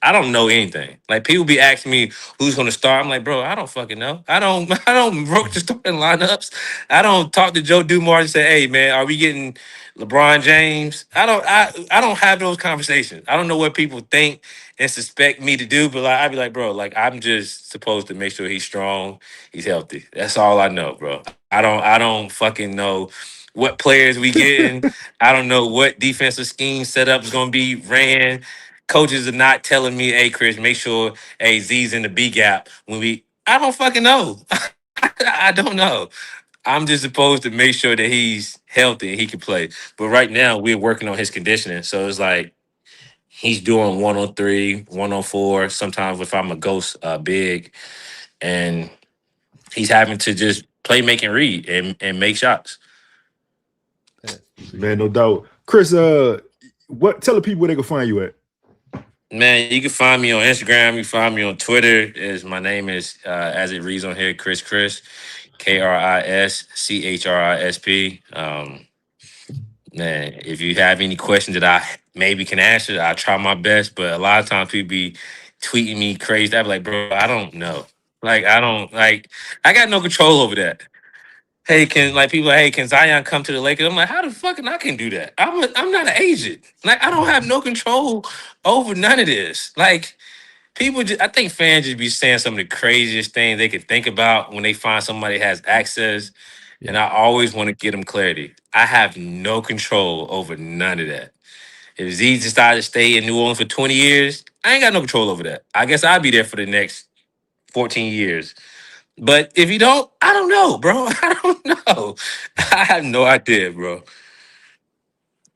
I don't know anything. Like people be asking me who's going to start. I'm like, bro, I don't fucking know. I don't. I don't broke the starting lineups. I don't talk to Joe Dumars and say, hey man, are we getting LeBron James? I don't. I don't have those conversations. I don't know what people think and suspect me to do, but like I'd be like, bro, like I'm just supposed to make sure he's strong, he's healthy. That's all I know, bro. I don't fucking know what players we getting. I don't know what defensive scheme setup is going to be ran. Coaches are not telling me, hey, Chris, make sure, hey, Z's in the B gap. I don't fucking know. I don't know. I'm just supposed to make sure that he's healthy and he can play. But right now, we're working on his conditioning. So it's like he's doing 103, 104. Sometimes if I'm a ghost big, and he's having to just play, make, and read and make shots. Man, no doubt. Chris, tell the people where they can find you at. Man, you can find me on Instagram. You can find me on Twitter. My name is as it reads on here, Kris Chrisp, KrisChrisp. Man, if you have any questions that I maybe can answer, I'll try my best. But a lot of times people be tweeting me crazy. I be like, bro, I don't know. Like, I got no control over that. Hey, can Zion come to the Lakers? I'm like, how the fuck I can do that? I'm not an agent. Like, I don't have no control over none of this. Like, I think fans just be saying some of the craziest things they could think about when they find somebody has access. Yeah. And I always want to get them clarity. I have no control over none of that. If Z decided to stay in New Orleans for 20 years, I ain't got no control over that. I guess I'll be there for the next 14 years. But if you don't, I don't know, bro. I don't know. I have no idea, bro.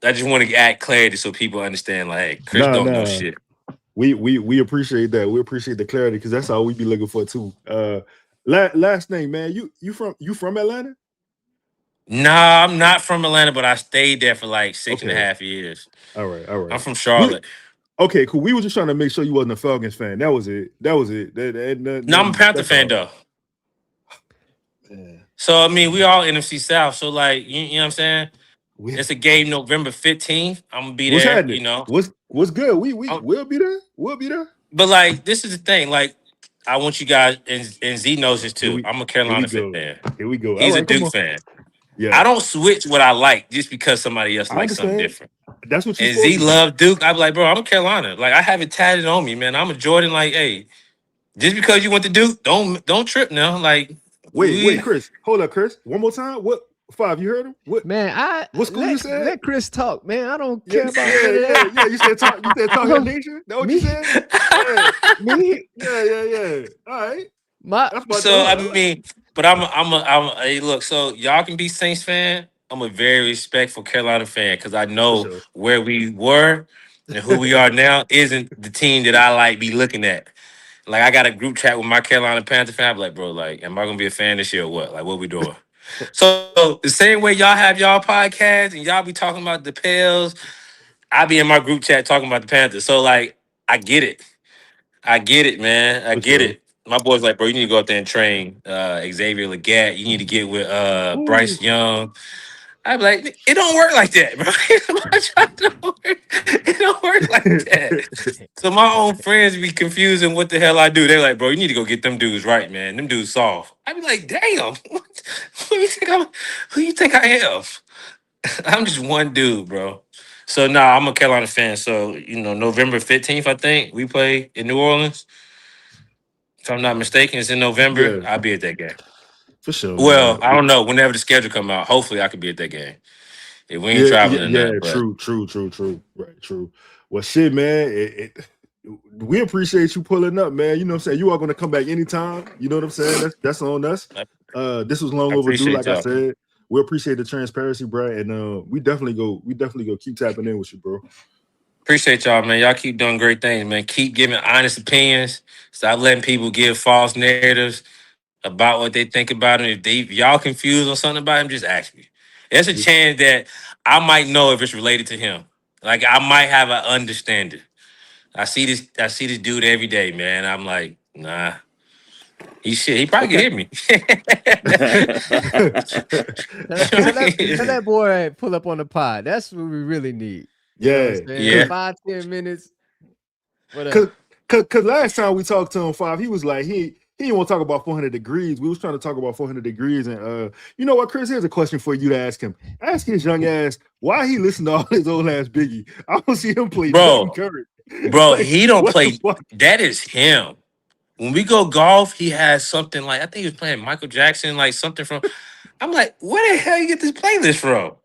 I just want to add clarity so people understand, like, hey, Chris don't know shit. We appreciate that. We appreciate the clarity because that's all we be looking for too. Last name, man. You from Atlanta? Nah, I'm not from Atlanta, but I stayed there for like 6.5 years. All right. I'm from Charlotte. Okay, cool. We were just trying to make sure you wasn't a Falcons fan. That was it. No, I'm a Panther fan though. Yeah. So I mean, we all NFC South. So like, you know what I'm saying? It's a game November 15th. I'm gonna be there. Happening? You know what's good? We'll be there. We'll be there. But like, this is the thing. Like, I want you guys, and Z knows this too. I'm a Carolina fan. Here we go. He's a Duke fan. Yeah. I don't switch what I like just because somebody else likes something different. That's what you. And Z love Duke. I'm like, bro, I'm a Carolina. Like, I have it tatted on me, man. I'm a Jordan. Like, hey, just because you went to Duke, don't trip now. Like, wait, Chris, hold up, Chris. One more time. What? 5? You heard him? What? Man, what school you said? Let Chris talk, man. I don't care about that. Yeah. You said talk. You said talk nation. That what you said? Yeah. Me? Yeah. All right. But I'm hey, look. So y'all can be Saints fan. I'm a very respectful Carolina fan because I know where we were and who we are now isn't the team that I like be looking at. Like, I got a group chat with my Carolina Panther fan. I'm like, bro, like, am I gonna be a fan this year or what? Like, what we doing? So the same way y'all have y'all podcast and y'all be talking about the Pels, I be in my group chat talking about the Panthers. So like, I get it, man. I get it. My boy's like, bro, you need to go out there and train Xavier Leggett. You need to get with Bryce Young. I be like, it don't work like that, bro. It don't work like that. So my own friends be confusing what the hell I do. They're like, bro, you need to go get them dudes right, man. Them dudes soft. I be like, damn, who you think I am? I'm just one dude, bro. So I'm a Carolina fan. So, November 15th, I think, we play in New Orleans. If I'm not mistaken, it's in November. Yeah. I'll be at that game. For sure. Well, man. I don't know. Whenever the schedule come out, hopefully I could be at that game. If we ain't traveling, true. Right, true. Well, shit, man. We appreciate you pulling up, man. You know what I'm saying? You are going to come back anytime. You know what I'm saying? That's on us. This was long overdue, like I said. We appreciate the transparency, bro, and we definitely go keep tapping in with you, bro. Appreciate y'all, man. Y'all keep doing great things, man. Keep giving honest opinions. Stop letting people give false narratives about what they think about him. If y'all confused on something about him, just ask me. There's a chance that I might know if it's related to him. Like I might have an understanding. I see this dude every day, man. I'm like, nah. He probably can hear me. Tell that boy pull up on the pod. That's what we really need. You know what I'm saying? Yeah. 5-10 minutes. Cause last time we talked to him, 5, he was like he didn't want to talk about 400 degrees. We was trying to talk about 400 degrees, and you know what, Chris? Here's a question for you to ask him. Ask his young ass why he listened to all his old ass Biggie. I don't see him play nothing current. Bro, like, he don't play. That is him. When we go golf, he has something like I think he was playing Michael Jackson, like something from. I'm like, where the hell you get this playlist from?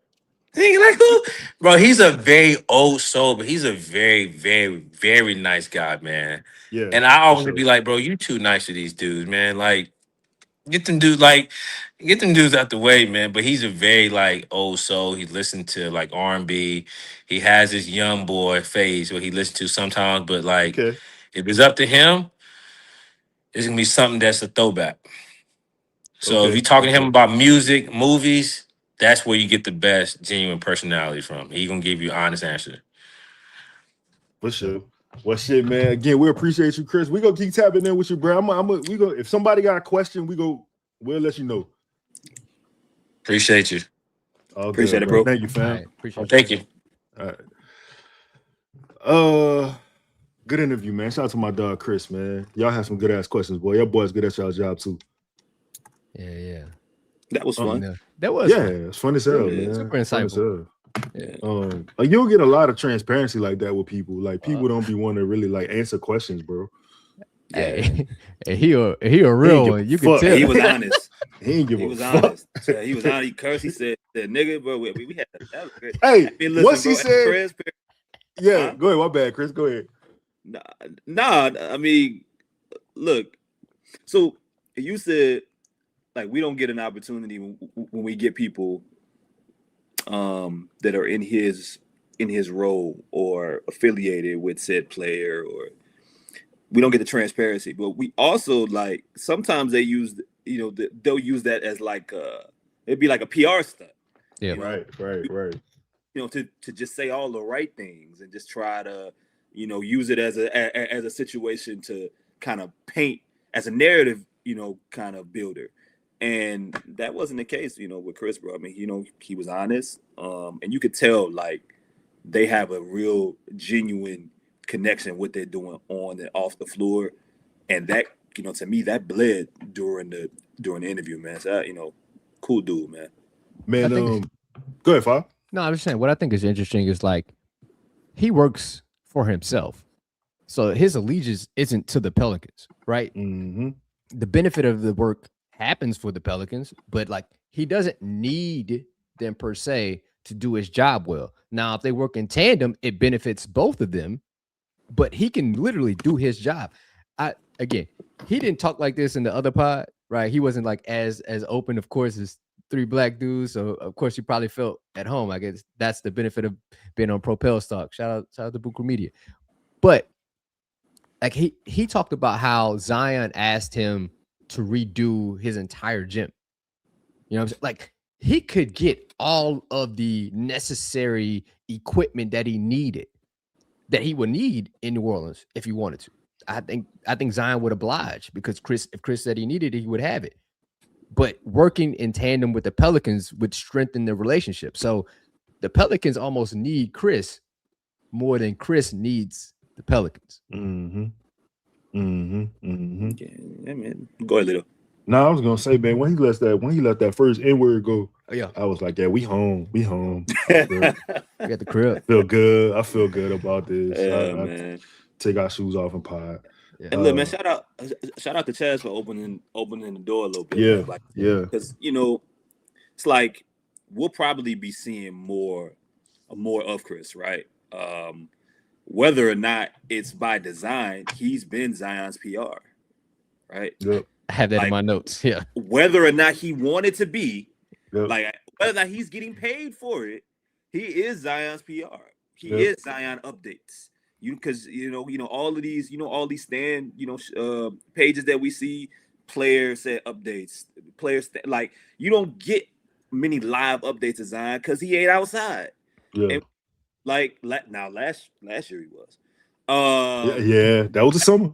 Like who? Bro, he's a very old soul, but he's a very, very, very nice guy, man. Yeah. And I always be like, bro, you too nice to these dudes, man. Like, get them dudes out the way, man. But he's a very like old soul. He listened to like R&B. He has this young boy phase where he listens to sometimes, but like if it's up to him, it's gonna be something that's a throwback. So if you're talking to him about music, movies, that's where you get the best genuine personality from. He's gonna give you an honest answer. For sure. Well, shit, man. Again, we appreciate you, Chris. We gonna keep tapping in with you, bro. We go. If somebody got a question, we'll let you know. Appreciate you. Appreciate it, bro. Thank you, fam. Right, appreciate Thank you. All right. Good interview, man. Shout out to my dog, Chris, man. Y'all have some good ass questions, boy. Your boy's good at y'all job too. Yeah. That was fun. That was fun. It's fun as hell, man. Super insightful. Yeah. You'll get a lot of transparency like that with people. Like people don't be wanting to really like answer questions, bro. Hey, he a real one. You can tell he was honest. He ain't give a fuck. Honest. Yeah, he was honest. He cursed. He said, "Nigga," but we had that was great. Hey, listen, once he bro, said, Chris, yeah, go ahead. My bad, Chris. Go ahead. Nah. I mean, look. So you said like we don't get an opportunity when we get people that are in his role or affiliated with said player, or we don't get the transparency. But we also like sometimes they use they'll use that as like it'd be like a PR stunt. Yeah, right. To just say all the right things and just try to use it as a situation to kind of paint as a narrative kind of builder. And that wasn't the case, with Chris, bro. I mean, he was honest, and you could tell like they have a real genuine connection what they're doing on and off the floor, and that to me that bled during the interview, man. So cool dude, man. Go ahead, Fab. No, I'm just saying what I think is interesting is like he works for himself, so his allegiance isn't to the Pelicans, right? Mm-hmm. The benefit of the work happens for the Pelicans, but like he doesn't need them per se to do his job well. Now, if they work in tandem, it benefits both of them, but he can literally do his job. Again, he didn't talk like this in the other pod, right? He wasn't like as open, of course, as 3 black dudes. So of course you probably felt at home. I guess that's the benefit of being on Propel Stock. Shout out to Buku Media. But like he talked about how Zion asked him to redo his entire gym. You know what I'm saying? Like he could get all of the necessary equipment that he needed, that he would need in New Orleans if he wanted to. I think Zion would oblige because if Chris said he needed it, he would have it. But working in tandem with the Pelicans would strengthen the relationship. So the Pelicans almost need Chris more than Chris needs the Pelicans. Mm-hmm. Yeah, man. Go ahead, Little. No, I was gonna say, man, when he let that first N-word go, yeah, I was like, yeah, we home. We home. We got the crib. I feel good about this. Man. Take our shoes off and pod. Yeah. And look, man, shout out to Chaz for opening the door a little bit. Yeah, man. Like, yeah. Because it's like we'll probably be seeing more of Chris, right? Whether or not it's by design, he's been Zion's PR, right? Yep. I have that in my notes. Yeah. Whether or not he wanted to be, yep. like whether or not he's getting paid for it, he is Zion's PR. He is Zion updates. Because all of these, all these pages that we see, players said updates, like you don't get many live updates of Zion because he ain't outside. Yeah. And like now last year he was. That was the summer.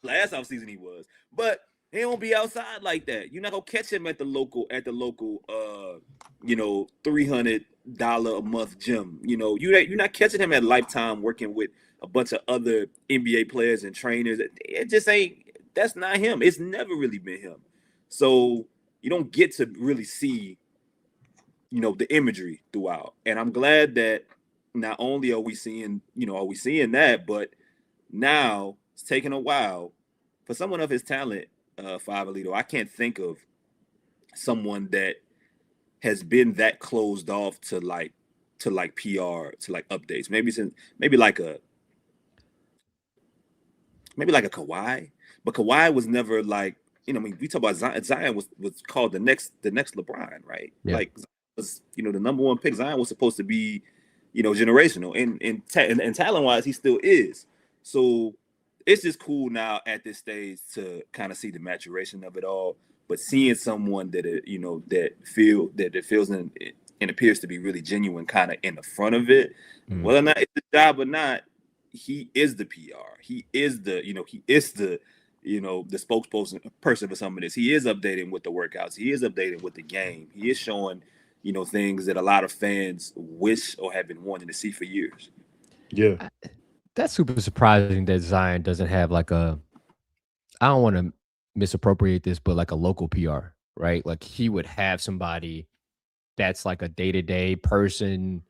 Last offseason he was, but he don't be outside like that. You're not gonna catch him at the local $300 a month gym. You're not catching him at Lifetime working with a bunch of other NBA players and trainers. It just ain't. That's not him. It's never really been him. So you don't get to really see, the imagery throughout. And I'm glad that not only are we seeing that, but now it's taken a while for someone of his talent, Favalito. I can't think of someone that has been that closed off to like PR, to like updates. Maybe like a Kawhi, but Kawhi was never like, we talk about Zion was called the next LeBron, right? Yeah. Like was, the number one pick. Zion was supposed to be, generational, and talent wise, he still is. So it's just cool now at this stage to kind of see the maturation of it all. But seeing someone that that feels and appears to be really genuine, kind of in the front of it, whether or not it's the job or not, he is the PR. He is the the spokesperson for some of this. He is updating with the workouts. He is updating with the game. He is showing things that a lot of fans wish or have been wanting to see for years. Yeah, that's super surprising that Zion doesn't have like a. I don't want to misappropriate this, but like a local PR, right? Like he would have somebody that's like a day-to-day person,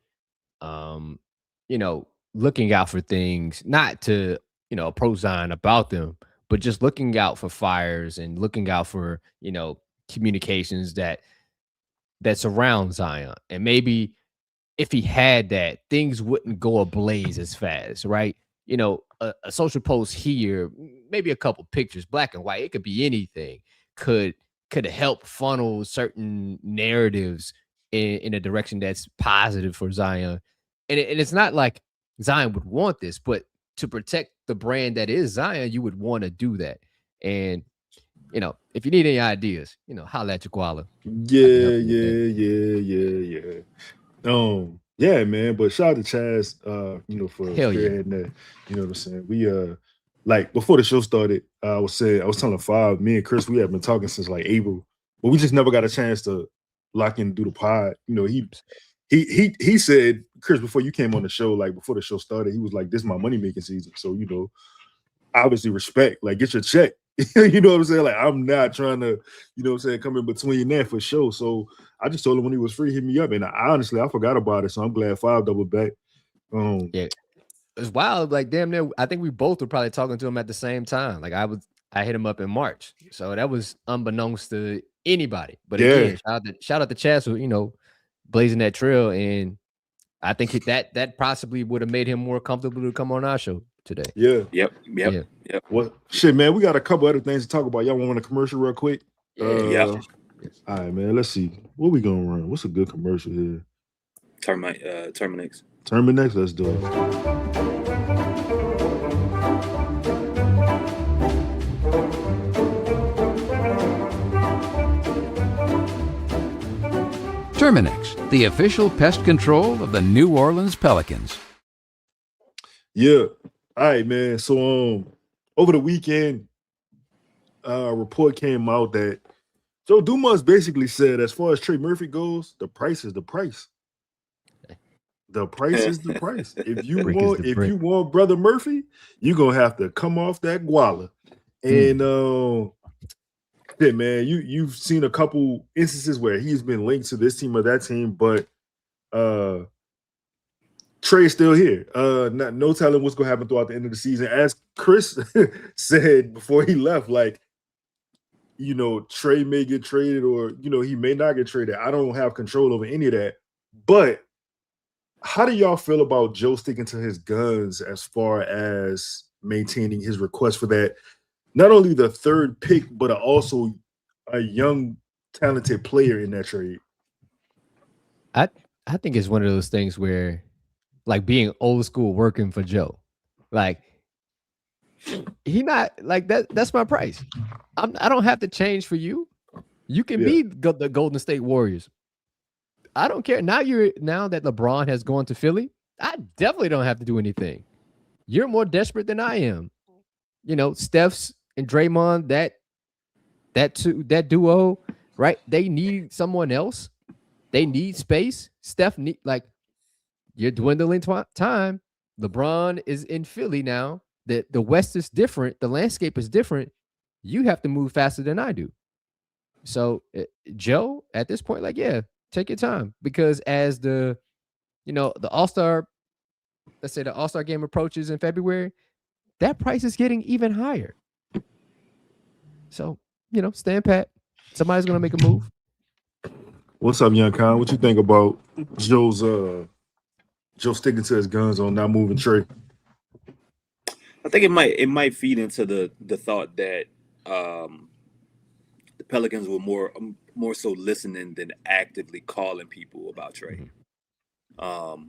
looking out for things, not to, approach Zion about them, but just looking out for fires and looking out for, communications that surround Zion. And maybe if he had that, things wouldn't go ablaze as fast, right? A social post here, maybe a couple pictures, black and white, it could be anything, could help funnel certain narratives in a direction that's positive for Zion. And it's not like Zion would want this, but to protect the brand that is Zion, you would want to do that. And, if you need any ideas, holla at your koala. Yeah. Yeah, man. But shout out to Chaz, for spearheading that. You know what I'm saying? We like before the show started, I was telling Five, me and Chris, we have been talking since like April, but we just never got a chance to lock in and do the pod. He said, Chris, before you came on the show, like before the show started, he was like, "This is my money making season." So obviously respect, like get your check. You know what I'm saying? Like I'm not trying to, come in between that for sure. So I just told him when he was free, hit me up. And honestly, I forgot about it. So I'm glad Five doubled back. Yeah. It's wild. Like damn near, I think we both were probably talking to him at the same time. Like I hit him up in March. So that was unbeknownst to anybody. But again, shout out to Chaz who, blazing that trail. And I think that possibly would have made him more comfortable to come on our show today. Yeah. Yep. Well, shit, man, we got a couple other things to talk about. Y'all want a commercial real quick? Yeah. All right, man. Let's see. What we gonna run? What's a good commercial here? Terminex. Terminex. Let's do it. Terminex, the official pest control of the New Orleans Pelicans. Yeah. All right, man. So over the weekend, a report came out that Joe Dumars basically said, as far as Trey Murphy goes, the price is the price. The price is the price. If you want Brother Murphy, you're gonna have to come off that guala. And yeah, man, you've seen a couple instances where he's been linked to this team or that team, but Trey's still here. No telling what's gonna happen throughout the end of the season. As Chris said before he left, like, Trey may get traded or, he may not get traded. I don't have control over any of that. But how do y'all feel about Joe sticking to his guns as far as maintaining his request for that? Not only the third pick, but also a young, talented player in that trade. I think it's one of those things where like being old school working for Joe. Like he not like that. That's my price. I don't have to change for you. You can be the Golden State Warriors. I don't care. Now that LeBron has gone to Philly, I definitely don't have to do anything. You're more desperate than I am. You know, Steph's and Draymond, that duo, right? They need someone else. They need space. Steph you're dwindling time. LeBron is in Philly now. The West is different. The landscape is different. You have to move faster than I do. So Joe, at this point, like, yeah, take your time, because as the All-Star, let's say the All-Star game approaches in February, that price is getting even higher. So, stand pat. Somebody's going to make a move. What's up, Young Con? What you think about Joe sticking to his guns on not moving Trey? I think it might feed into the thought that the Pelicans were more so listening than actively calling people about Trey,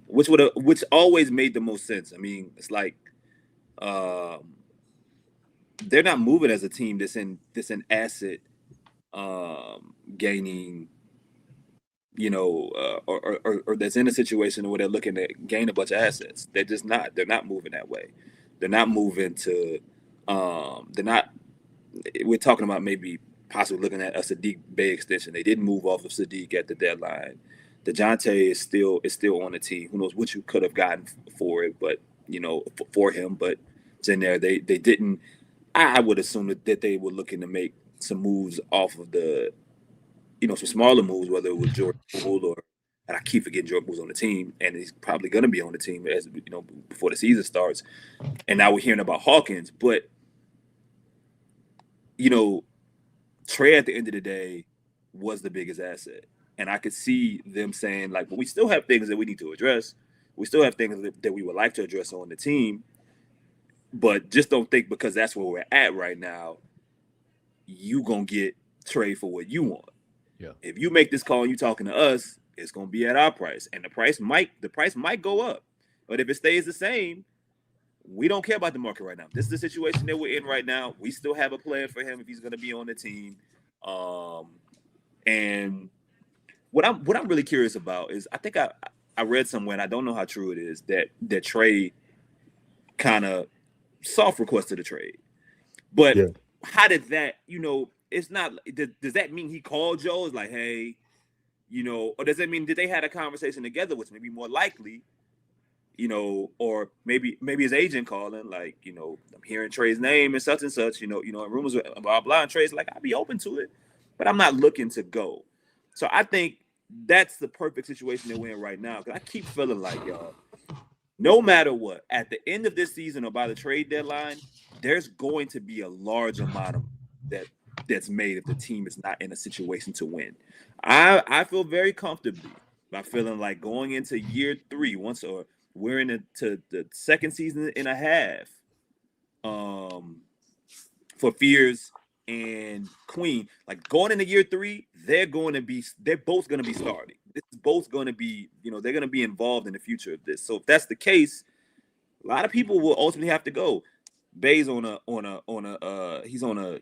which always made the most sense. I mean, it's like they're not moving as a team that's in asset gaining, or that's in a situation where they're looking to gain a bunch of assets. They're just not. They're not moving that way. They're not moving to. They're not. We're talking about maybe possibly looking at a Sadiq Bey extension. They didn't move off of Sadiq at the deadline. DeJounte is still on the team. Who knows what you could have gotten for it, but for him. But it's in there. They didn't. I would assume that they were looking to make some moves off of the, some smaller moves, whether it was Jordan Poole and I keep forgetting Jordan Poole's on the team, and he's probably going to be on the team as before the season starts. And now we're hearing about Hawkins, but Trey at the end of the day was the biggest asset, and I could see them saying like, "But we still have things that we need to address. We still have things that we would like to address on the team." But just don't think because that's where we're at right now, you gonna get Trey for what you want. Yeah. If you make this call and you talking to us, it's gonna be at our price, and the price might go up. But if it stays the same, we don't care about the market right now. This is the situation that we're in right now. We still have a plan for him if he's gonna be on the team. And what I'm really curious about is I think I read somewhere, and I don't know how true it is, that Trey kind of soft requested a trade. But how did that, it's not, does that mean he called Joe? It's like, hey, or does that mean did they had a conversation together, which may be more likely, or maybe his agent calling, like, I'm hearing Trey's name and such, and rumors blah blah, and Trey's like, I'd be open to it, but I'm not looking to go. So I think that's the perfect situation that we're in right now, because I keep feeling like, y'all, no matter what, at the end of this season or by the trade deadline, there's going to be a large amount of that's made if the team is not in a situation to win. I feel very comfortably by feeling like going into year 3, we're in the second season and a half for Fears and Queen. Like going into year 3, they're both going to be starting. It's both going to be, they're going to be involved in the future of this. So if that's the case, a lot of people will ultimately have to go. Bay's he's on a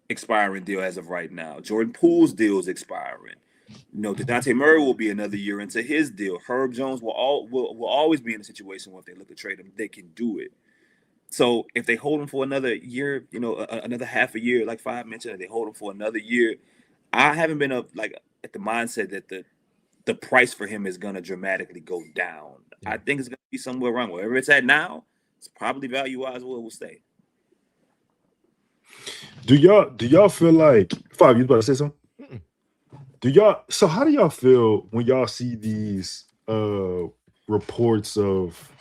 expiring deal as of right now. Jordan Poole's deal is expiring. DeJounte Murray will be another year into his deal. Herb Jones will always be in a situation where if they look to trade him, they can do it. So if they hold him for another year, another half a year, like Five mentioned, if they hold him for another year, I haven't been at the mindset that the price for him is going to dramatically go down. I think it's going to be somewhere around wherever it's at now. It's probably value-wise where it will stay. Do y'all feel like, Five, you about to say something? So how do y'all feel when y'all see these reports of,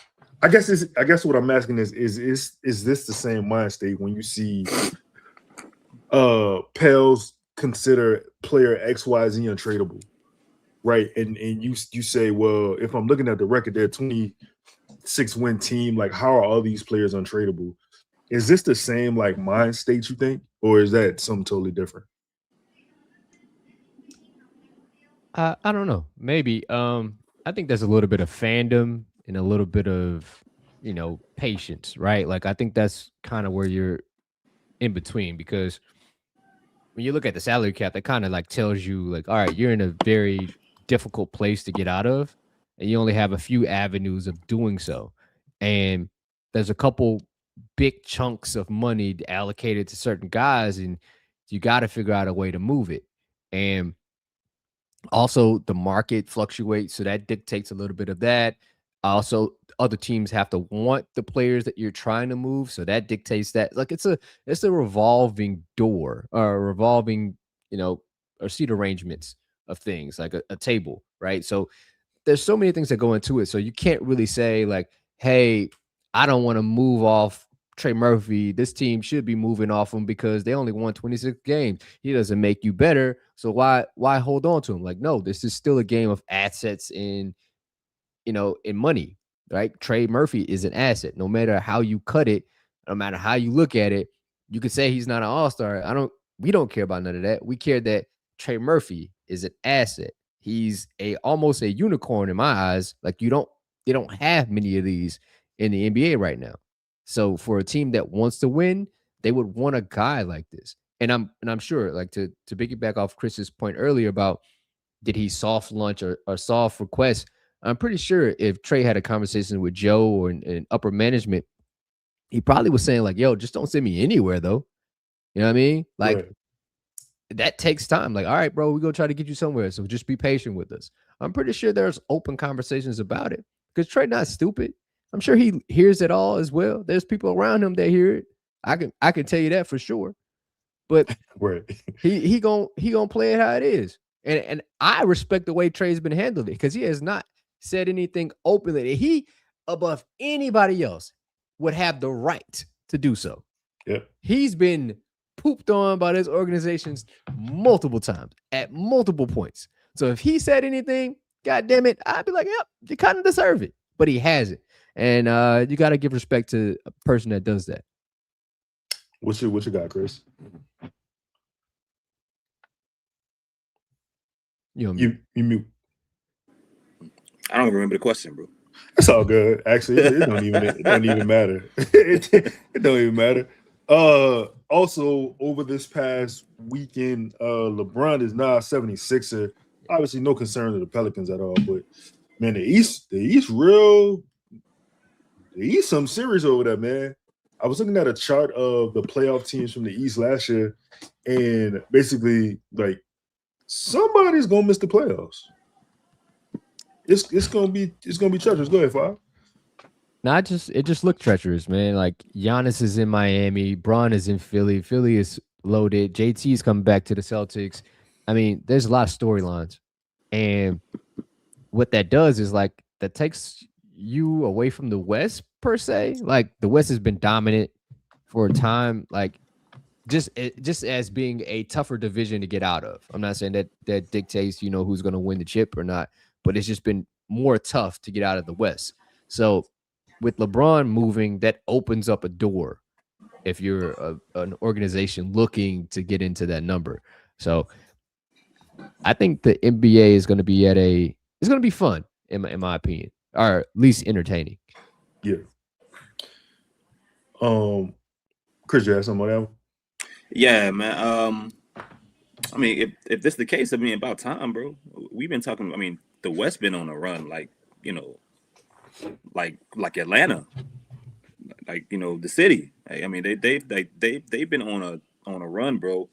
I guess what I'm asking is this the same mind state when you see Pels consider player XYZ untradeable, right? And you say, well, if I'm looking at the record, they're 26-win team, like how are all these players untradeable? Is this the same like mind state you think, or is that something totally different? I don't know. Maybe. I think there's a little bit of fandom and a little bit of, patience, right? Like, I think that's kind of where you're in between, because when you look at the salary cap, that kind of like tells you like, all right, you're in a very difficult place to get out of, and you only have a few avenues of doing so. And there's a couple big chunks of money allocated to certain guys, and you got to figure out a way to move it. And also, the market fluctuates, so that dictates a little bit of that. Also, other teams have to want the players that you're trying to move, so that dictates that. Like, it's a revolving door, or a revolving, or seat arrangements of things, like a table, right? So there's so many things that go into it. So you can't really say like, hey, I don't want to move off Trey Murphy. This team should be moving off him because they only won 26 games. He doesn't make you better. So why hold on to him? Like, no, this is still a game of assets in money, right? Trey Murphy is an asset. No matter how you cut it, no matter how you look at it, you could say he's not an all-star. We don't care about none of that. We care that Trey Murphy is an asset. He's almost a unicorn in my eyes. Like, they don't have many of these in the NBA right now. So for a team that wants to win, they would want a guy like this. And I'm sure, like, to piggyback off Chris's point earlier about did he soft launch or soft request, I'm pretty sure if Trey had a conversation with Joe or in upper management, he probably was saying like, yo, just don't send me anywhere though. You know what I mean? Like, Right. That takes time. Like, all right, bro, we're going to try to get you somewhere. So just be patient with us. I'm pretty sure there's open conversations about it because Trey not stupid. I'm sure he hears it all as well. There's people around him that hear it. I can tell you that for sure. But Right. he gonna play it how it is. And I respect the way Trey's been handled it because he has not said anything openly. He, above anybody else, would have the right to do so. Yep. He's been pooped on by his organizations multiple times at multiple points. So if he said anything, God damn it, I'd be like, yep, you kind of deserve it. But he hasn't. And you got to give respect to a person that does that. What you got, Chris? You mute. I don't remember the question, bro. It's all good. Actually, it don't even matter. it don't even matter. Also, over this past weekend, LeBron is now a 76er. Obviously, no concern to the Pelicans at all. But man, the East some serious over there, man. I was looking at a chart of the playoff teams from the East last year, and basically, like, somebody's gonna miss the playoffs. It's gonna be treacherous. Go ahead, Five. It just looked treacherous, man. Like, Giannis is in Miami, Bron is in Philly, Philly is loaded, JT's coming back to the Celtics. I mean, there's a lot of storylines, and what that does is like that takes you away from the West per se. Like, the West has been dominant for a time, like just as being a tougher division to get out of. I'm not saying that dictates who's going to win the chip or not, but it's just been more tough to get out of the West. So with LeBron moving, that opens up a door if you're an organization looking to get into that number. So I think the NBA is going to be it's going to be fun in my opinion, or at least entertaining. Yeah. Chris, you have something on that one? Yeah, man. I mean, if this is the case, I mean, about time, bro. We've been talking. I mean, the West been on a run, like Atlanta, like the city. I mean, they've been on a run, bro.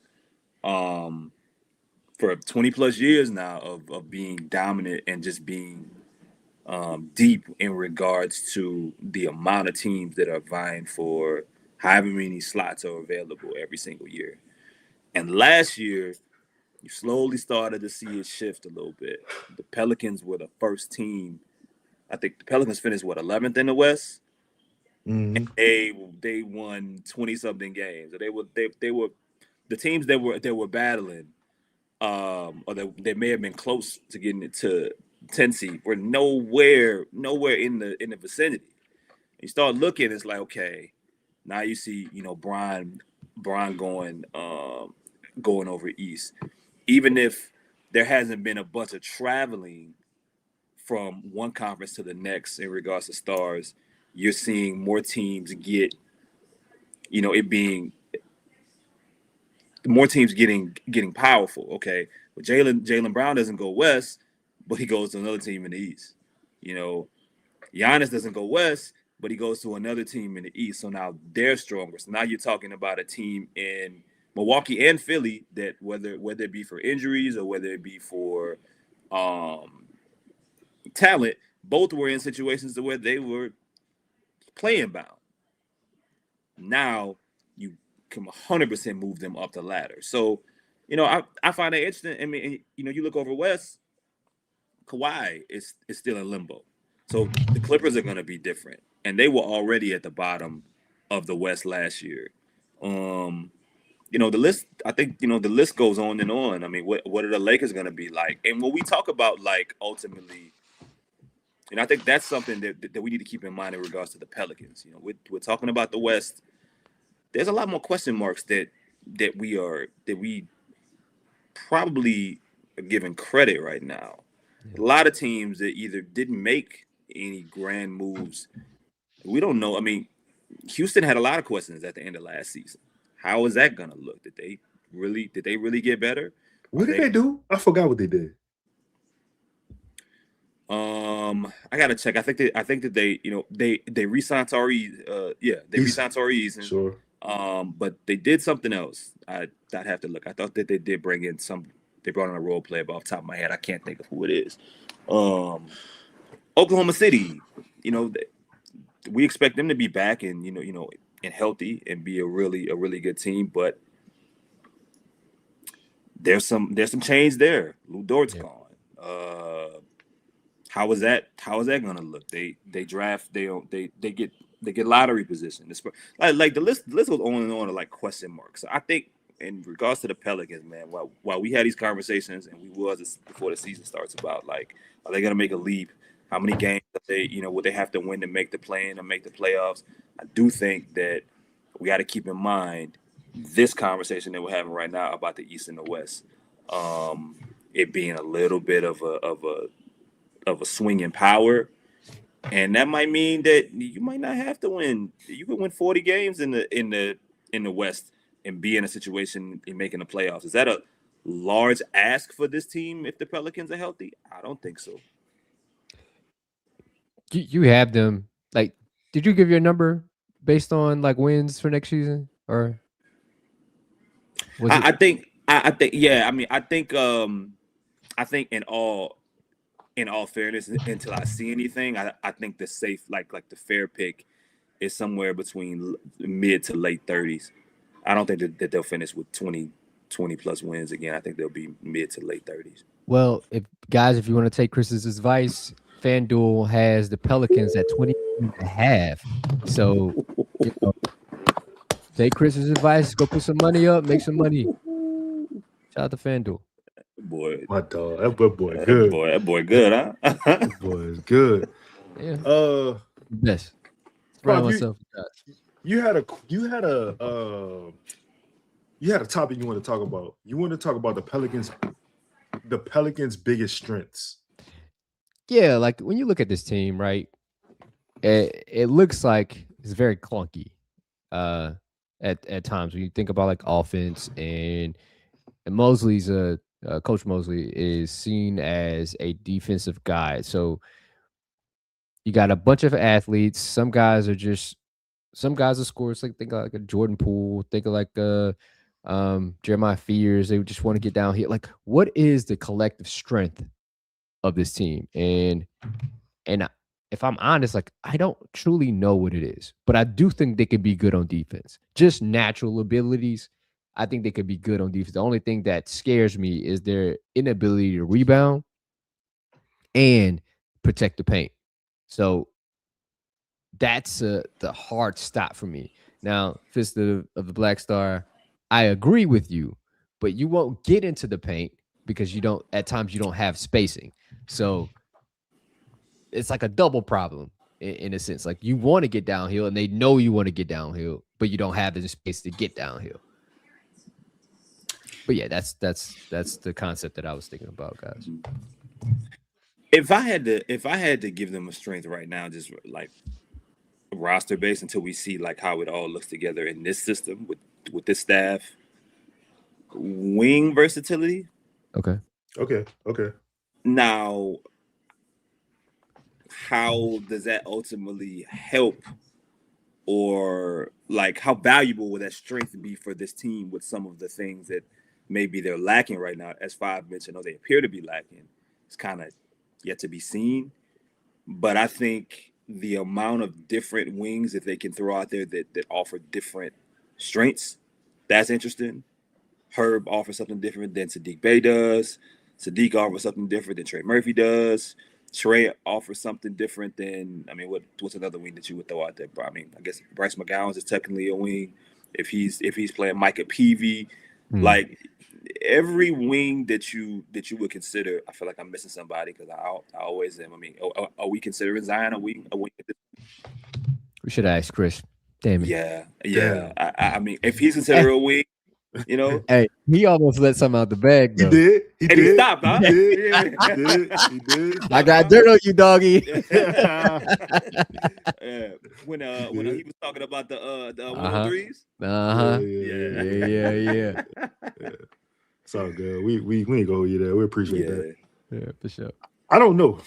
For 20 plus years now of being dominant and just being deep in regards to the amount of teams that are vying for however many slots are available every single year. And last year, you slowly started to see it shift a little bit. The Pelicans were the first team. I think the Pelicans finished 11th in the West. Mm-hmm. And they won 20-something games. They were the teams that were battling, or they may have been close to getting it to 10 seed, were nowhere in the vicinity. You start looking, it's like, okay, now you see Bron going over east. Even if there hasn't been a bunch of traveling from one conference to the next in regards to stars, you're seeing more teams get, getting powerful. Okay, but Jaylen Brown doesn't go west, but he goes to another team in the East. Giannis doesn't go west, but he goes to another team in the East. So now they're stronger. So now you're talking about a team in Milwaukee and Philly that whether it be for injuries or whether it be for talent, both were in situations where they were playing bound. Now you can 100% move them up the ladder. So, I find that interesting. I mean, you look over west, Kawhi is still in limbo. So the Clippers are going to be different, and they were already at the bottom of the West last year. The list. I think the list goes on and on. I mean, what are the Lakers going to be like? And when we talk about ultimately, I think that's something that we need to keep in mind in regards to the Pelicans. We're talking about the West. There's a lot more question marks that we probably are giving credit right now. A lot of teams that either didn't make any grand moves. We don't know. I mean, Houston had a lot of questions at the end of last season. How is that going to look? Did they really get better? What did they do? I forgot what they did. I gotta check. I think that they re-signed Taureed. They re-signed Taureed. Sure. But they did something else. I'd have to look. I thought that they did bring in they brought in a role player, but off the top of my head, I can't think of who it is. Oklahoma City, we expect them to be back and and healthy and be a really good team, but there's some change there. Lou Dort's gone. How is that going to look? They draft. They get lottery position. Like the list goes on and on of question marks. So I think in regards to the Pelicans, man, while we had these conversations and we was before the season starts about are they going to make a leap? How many games would they have to win to make the play-in or make the playoffs? I do think that we got to keep in mind this conversation that we're having right now about the East and the West. It being a little bit of a swing in power, and that might mean that you might not have to win. You could win 40 games in the West and be in a situation in making the playoffs. Is that a large ask for this team if the Pelicans are healthy? I don't think so. You have them. Did you give your number based on wins for next season, or I think yeah. I mean, I think in all fairness, until I see anything, I think the safe the fair pick is somewhere between mid to late 30s. I don't think that they'll finish with 20 plus wins again. I think they'll be mid to late 30s. Well, if you want to take Chris's advice, FanDuel has the Pelicans at 20.5. So, take Chris's advice, go put some money up, make some money. Shout out to FanDuel. Boy, my dog, that boy good. That boy good, huh? That boy is good. Yeah. Yes. You had a topic you want to talk about. You want to talk about the Pelicans' biggest strengths. Yeah, when you look at this team, right? It looks like it's very clunky. At times when you think about offense and Mosley's Coach Mosley is seen as a defensive guy. So you got a bunch of athletes. Some guys are scorers. Think of a Jordan Poole. Think of Jeremiah Fears. They just want to get down here. What is the collective strength of this team? And if I'm honest, I don't truly know what it is, but I do think they could be good on defense. Just natural abilities. I think they could be good on defense. The only thing that scares me is their inability to rebound and protect the paint. So that's the hard stop for me. Now, Fist of the Black Star, I agree with you, but you won't get into the paint because at times you don't have spacing. So it's a double problem in a sense. You want to get downhill and they know you want to get downhill, but you don't have the space to get downhill. But yeah, that's the concept that I was thinking about, guys. If I had to give them a strength right now, just like roster base until we see like how it all looks together in this system with this staff, wing versatility. Okay. Now, how does that ultimately help, or like how valuable will that strength be for this team with some of the things that maybe they're lacking right now? As Five mentioned, or they appear to be lacking. It's kind of yet to be seen. But I think the amount of different wings that they can throw out there that offer different strengths, that's interesting. Herb offers something different than Sadiq Bey does. Sadiq offers something different than Trey Murphy does. Trey offers something different than, I mean, what's another wing that you would throw out there? I mean, I guess Bryce McGowan is technically a wing. If he's playing Micah Peavy, like every wing that you would consider, I feel like I'm missing somebody because I always am. I mean, are we considering Zion a wing? We should ask Chris. Damn it. Yeah. I mean, if he's considered a wing, you know. Hey, he almost let something out the bag, though. He did. He stopped, huh? He did. I got dirt on you, doggy. When he was talking about the 103s. Yeah. It's all good. We ain't gonna you there. We appreciate that. Yeah, for sure. I don't know.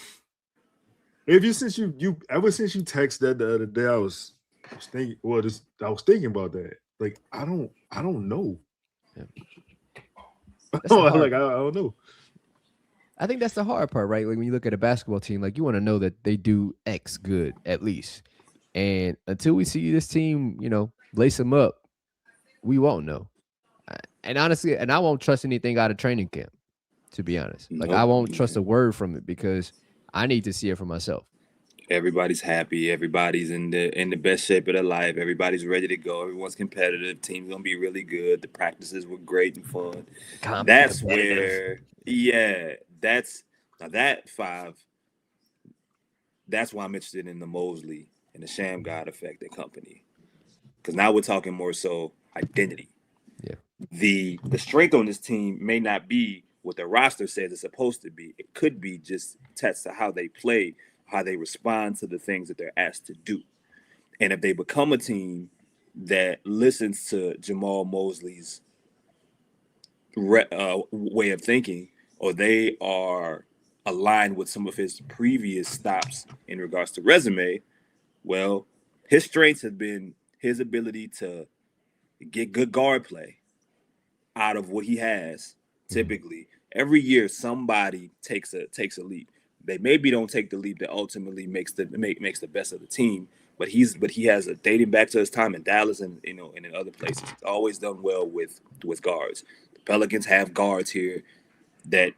If you since you ever since you texted that the other day, I was thinking. Well, I was thinking about that. Like I don't know. Yeah. I don't know. I think that's the hard part, right? Like when you look at a basketball team, like you want to know that they do X good at least, and until we see this team, lace them up, we won't know. And honestly, I won't trust anything out of training camp. To be honest, I won't trust a word from it because I need to see it for myself. Everybody's happy. Everybody's in the best shape of their life. Everybody's ready to go. Everyone's competitive. Team's gonna be really good. The practices were great and fun. That's where, that's Five. That's why I'm interested in the Mosley and the Shamgod effect and company, because now we're talking more so identity. Yeah, the strength on this team may not be what the roster says it's supposed to be. It could be just tests to how they play, how they respond to the things that they're asked to do. And if they become a team that listens to Jamal Mosley's way of thinking, or they are aligned with some of his previous stops in regards to resume, well, his strengths have been his ability to get good guard play out of what he has. Typically, every year somebody takes a leap. They maybe don't take the leap that ultimately makes the best of the team, but he has a dating back to his time in Dallas and and in other places. He's always done well with guards. The Pelicans have guards here that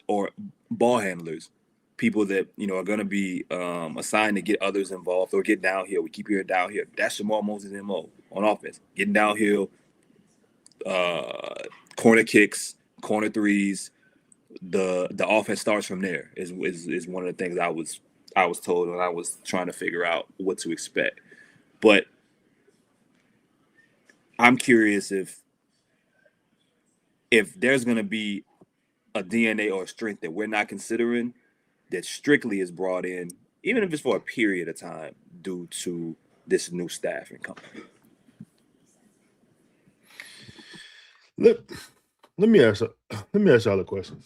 or ball handlers, people that are going to be assigned to get others involved or get downhill. We keep hearing downhill. That's Jamal Moses' MO on offense, getting downhill. Corner kicks, corner threes, the offense starts from there is one of the things I was told when I was trying to figure out what to expect. But I'm curious if there's going to be a DNA or a strength that we're not considering that strictly is brought in, even if it's for a period of time, due to this new staff and company. Let me ask y'all a question.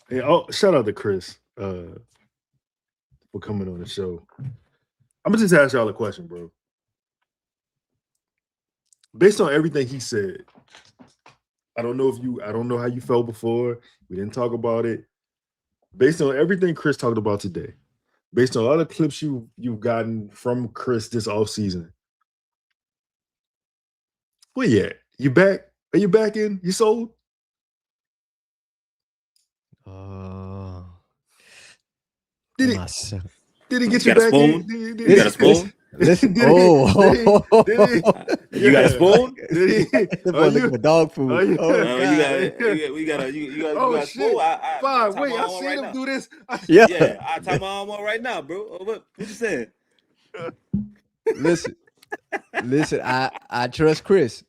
Hey, shout out to Chris for coming on the show. I'm gonna just ask y'all a question, bro. Based on everything he said, I don't know how you felt before. We didn't talk about it. Based on everything Chris talked about today, based on all the clips you've gotten from Chris this offseason, where you at? You back? Are you back in? You sold? Did he get you back in? You got a spoon? Listen, you got a spoon? Looking for dog food. You got a spoon? Fine, wait, I seen him do this. Yeah, I tie my arm on right now, bro. What you saying? Listen, I trust Chris.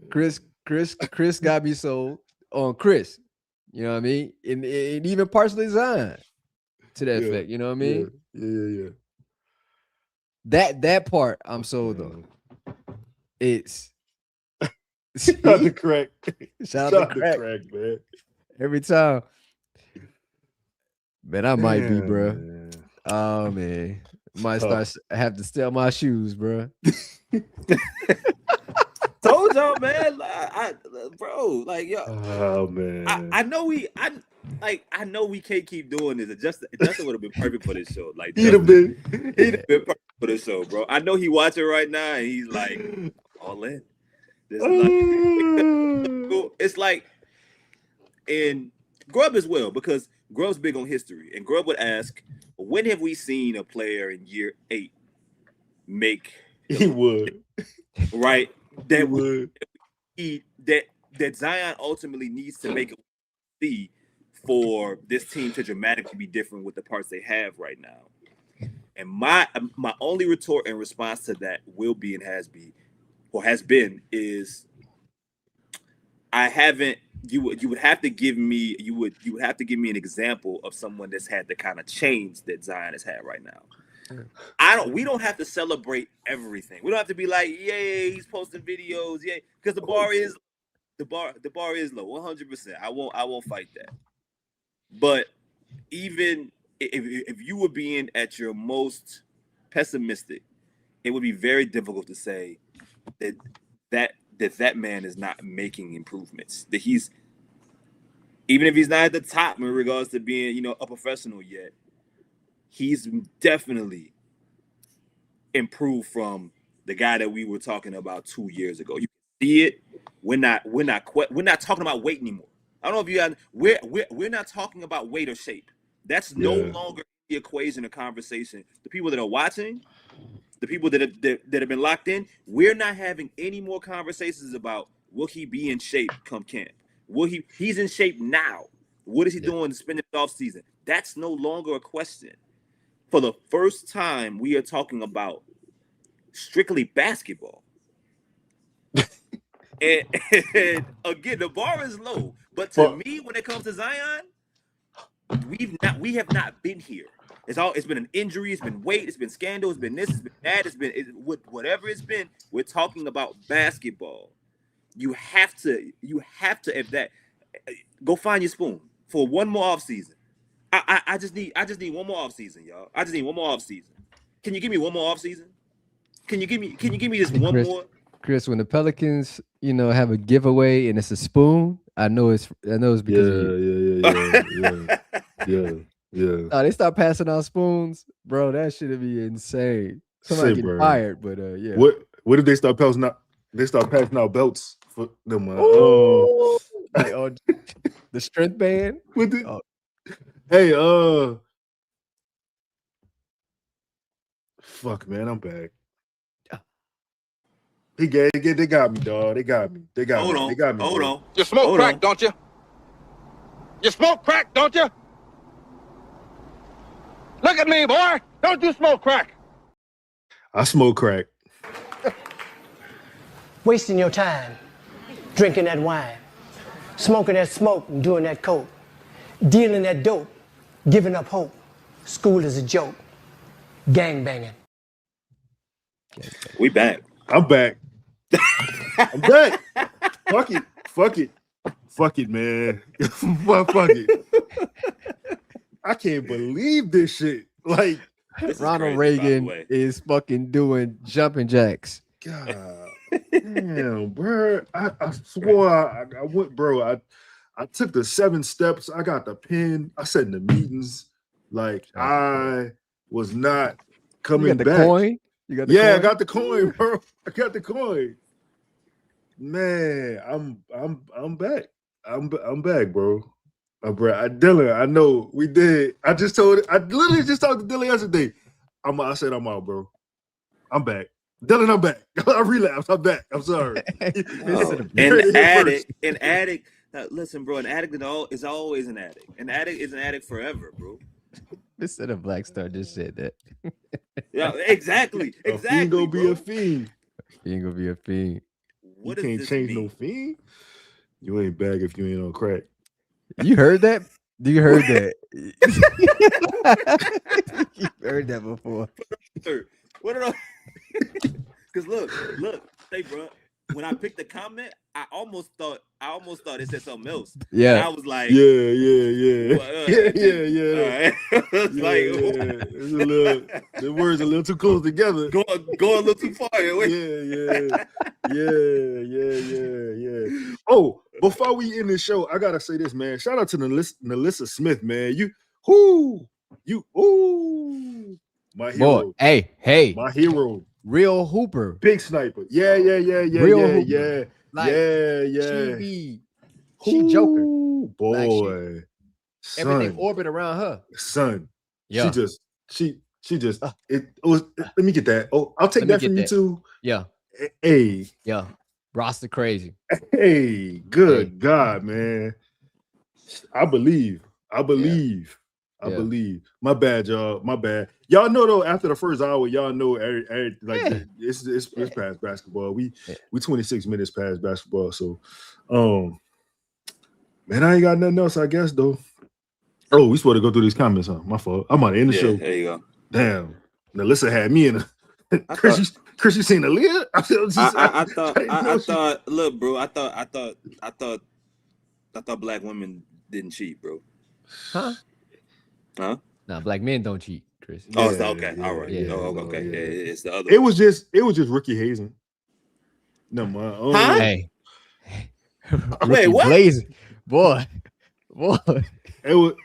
Chris got me sold on Chris. You know what I mean? And even partially Zion to that effect. You know what I mean? Yeah. That part I'm sold on. It's shout out to Crack. Shout out to Crack, man. Every time. Man, I might be, bro. Man. Oh man. Might have to sell my shoes, bro. Told y'all, man. Bro, like, yo. Oh man. I know we can't keep doing this. Justin would have been perfect for this show. Like, he'd have been perfect for this show, bro. I know he watching right now, and he's like, all in. This is like, it's like, and Grubb as well, because Grubb's big on history, and Grubb would ask, when have we seen a player in year 8 make? He would, right? That he would. That Zion ultimately needs to make a see for this team to dramatically be different with the parts they have right now. And my only retort in response to that will be and has been is you would have to give me an example of someone that's had the kind of change that Zion has had right now. We don't have to celebrate everything. We don't have to be like, yay, he's posting videos, yay, because the bar is low, 100%. I won't fight that. But even if you were being at your most pessimistic, it would be very difficult to say that man is not making improvements. That he's, even if he's not at the top in regards to being, a professional yet, he's definitely improved from the guy that we were talking about 2 years ago. You can see it. We're not talking about weight anymore. I don't know if you guys, we're not talking about weight or shape. That's no longer the equation or conversation. The people that are watching, the people that have been locked in, we're not having any more conversations about will he be in shape come camp? He's in shape now. What is he doing to spend the off season? That's no longer a question. For the first time, we are talking about strictly basketball. and again, the bar is low. But to me, when it comes to Zion, we have not been here. It's been an injury, it's been weight, it's been scandal, it's been this, it's been that, whatever it's been. We're talking about basketball. You have to if that go find your spoon for one more offseason. I just need one more offseason, y'all. I just need one more offseason. Can you give me one more offseason? Can you give me just one more? Chris, when the Pelicans, have a giveaway and it's a spoon, I know it's because yeah. Oh, they start passing out spoons, bro. That should be insane. Somebody get fired, but yeah. What if they start passing out? They start passing out belts for them. The strength band. Hey, fuck, man, I'm back. They got me, dog. They got me. Hold on. You smoke crack, don't you? You smoke crack, don't you? Look at me, boy. Don't you smoke crack? I smoke crack. Wasting your time, drinking that wine, smoking that smoke and doing that coke, dealing that dope, giving up hope. School is a joke. Gang banging. We back. I'm back. I'm back. Fuck it, man. Fuck it. I can't believe this shit. Like, Ronald Reagan is fucking doing jumping jacks. God damn, bro. I swore I went, bro. I took the 7 steps. I got the pen. I said in the meetings, like, I was not coming back. Coin? You got the coin? I got the coin, bro. I got the coin. Man, I'm back. I'm back, bro. Bro, Dylan, I know we did. I literally just talked to Dylan yesterday. I said I'm out, bro. I'm back. Dylan, I'm back. I relapsed. I'm back. I'm sorry. An addict. Listen, bro. An addict is always an addict. An addict is an addict forever, bro. Mr. Black Star just said that. Yeah, exactly. A fiend gonna be a fiend. Fiend gonna be a fiend. You can't change no fiend. You ain't back if you ain't on crack. You heard that? You heard that? You heard that before. What did I? Because look, say, bro. When I picked the comment, I almost thought it said something else. Yeah, and I was like, yeah. It's like, It's a little, the words are a little too close together. Go a little too far. Yeah. Oh, before we end the show, I gotta say this, man. Shout out to Nalissa Smith, man. My hero. boy. Hey, My hero. real hooper. Big sniper. Yeah. Real hooper. Like, Yeah. She joker. Boy. Like everything Son. orbit around her. Son. Yeah. She just it was. Let me get that. Oh, I'll take that from you too. Yeah. Hey. Yeah. Roster crazy. Hey, good God, man. I believe. My bad, y'all. My bad. Y'all know though. After the first hour, y'all know it's past basketball. We 26 minutes past basketball. So, man, I ain't got nothing else. I guess though. Oh, we supposed to go through these comments, huh? My fault. I'm on the end of the show. There you go. Damn. Melissa had me in a. Chris, you seen Aaliyah? I thought. Look, bro. I thought black women didn't cheat, bro. Huh? Nah, black men don't cheat, Chris. Oh, okay. All right. Yeah. Okay. Yeah, it's the other. It was just Ricky Hazen. No, man. Hey. Wait, what? Blazing. Boy. It was.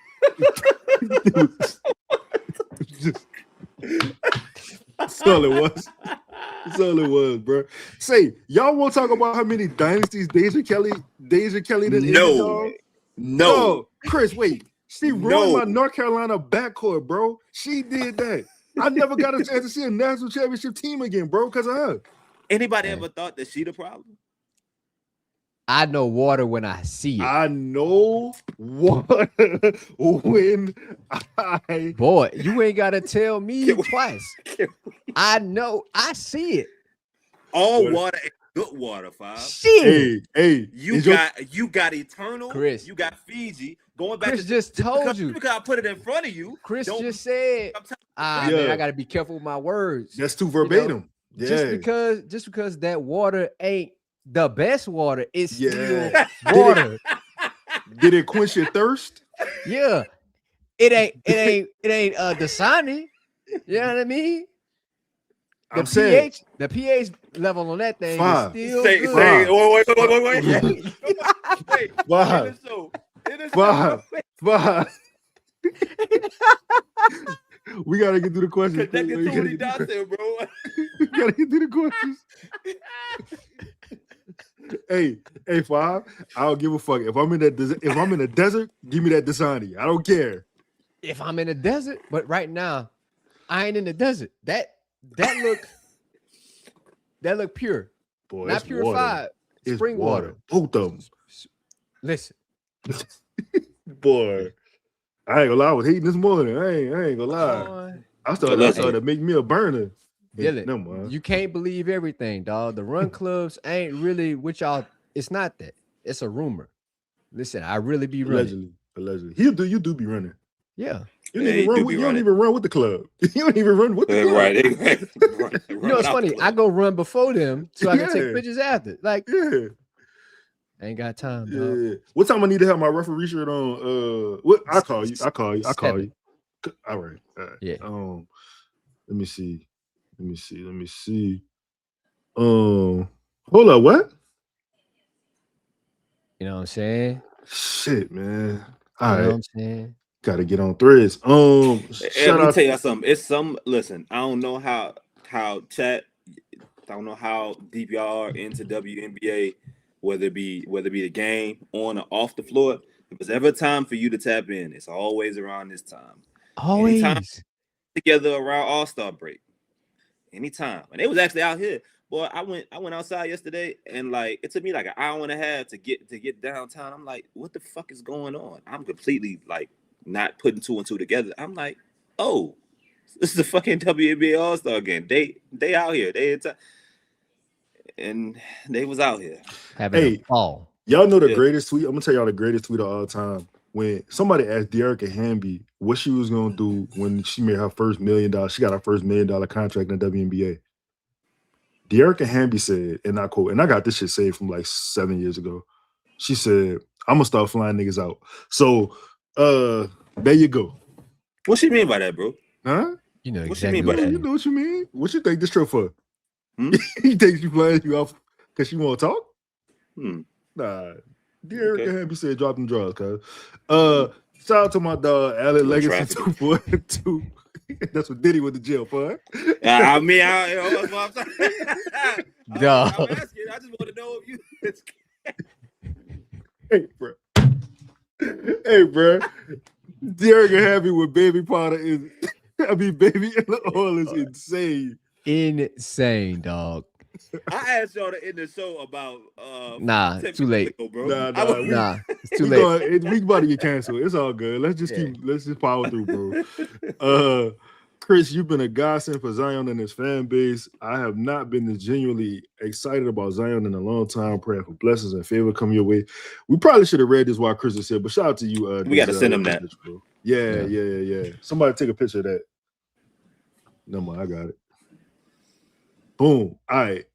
That's all it was, bro. Say, y'all won't talk about how many dynasties Deja Kelly did. No, Chris, wait. She ruined my North Carolina backcourt, bro. She did that. I never got a chance to see a national championship team again, bro, because of her. Anybody ever thought that she the problem? I know water when I see it. I know water when I. Boy, you ain't gotta tell me twice. I know. I see it. All water is good water, Five. Shit. Hey. You got Eternal. Chris. You got Fiji. Going back. Chris just told you. Because I put it in front of you. Chris just said. Man, I gotta be careful with my words. That's too verbatim. You know? Just because that water ain't the best water, it's still water. Did it quench your thirst? Yeah. It ain't Dasani. You know what I mean? The pH level on that thing is still good. Wait. Five. We gotta get through the questions. Connected to what he does there, bro. We gotta get through the questions. Hey, Five. I don't give a fuck. If I'm in the desert, give me that Dasani. I don't care. If I'm in the desert, but right now, I ain't in the desert. That look pure. Boy, not purified. It's spring water. Both of them. Listen. Boy. I ain't gonna lie, I was heating this morning. I ain't gonna lie. I started to make me a burner. Dylan, you can't believe everything, dog. The run clubs ain't really with y'all. It's not that. It's a rumor. Listen, I really be running. Allegedly. You do be running. Yeah. You don't even run with the club. You don't even run with the club. Right. You know, it's funny. I go run before them so I can take pictures after. Like, I ain't got time, dog. Yeah. What time I need to have my referee shirt on? I call you. All right. Yeah. Let me see. Hold up, what? You know what I'm saying? Shit, man. All right. You know what I'm saying? Gotta get on Threads. Let me tell you something. It's listen, I don't know how chat, I don't know how deep y'all are into WNBA, whether it be the game on or off the floor. If it's ever time for you to tap in, it's always around this time. Always. Anytime together around All-Star break. Anytime. And it was actually out here. Boy, I went outside yesterday and like it took me like an hour and a half to get downtown. I'm like, what the fuck is going on? I'm completely like not putting two and two together. I'm like, oh, this is the fucking WNBA All-Star game. They out here. And they was out here. Having a ball. Y'all know the greatest tweet? I'm gonna tell y'all the greatest tweet of all time. When somebody asked De'Arica Hamby what she was gonna do when she made her first $1 million, she got her first $1 million contract in the WNBA. De'Arica Hamby said, and I quote, and I got this shit saved from like 7 years ago. She said, "I'm gonna start flying niggas out." So, there you go. What she mean by that, bro? Huh? You know what exactly you mean by that? You know what you mean? What you think this trip for? You think she flying you off because she want to talk? Nah. De'Arica Hamby said, "Drop them drugs, cuz." Shout out to my dog, Allen Legacy 242. That's what Diddy went to jail for. I mean, that's what I'm saying. I'm asking. I just want to know if you. Hey, bro. De'Arica Hamby with Baby Potter is, Baby Oil is insane. Insane, dog. I asked y'all to end the show about too late, bro. Nah, it's too late. We about to get canceled. It's all good. Let's just power through, bro. Kris, you've been a godsend for Zion and his fan base. I have not been this genuinely excited about Zion in a long time. Praying for blessings and favor come your way. We probably should have read this while Kris was here, but shout out to you. We got to send him that. Bro. Yeah. Somebody take a picture of that. No mind, I got it. Boom. All right.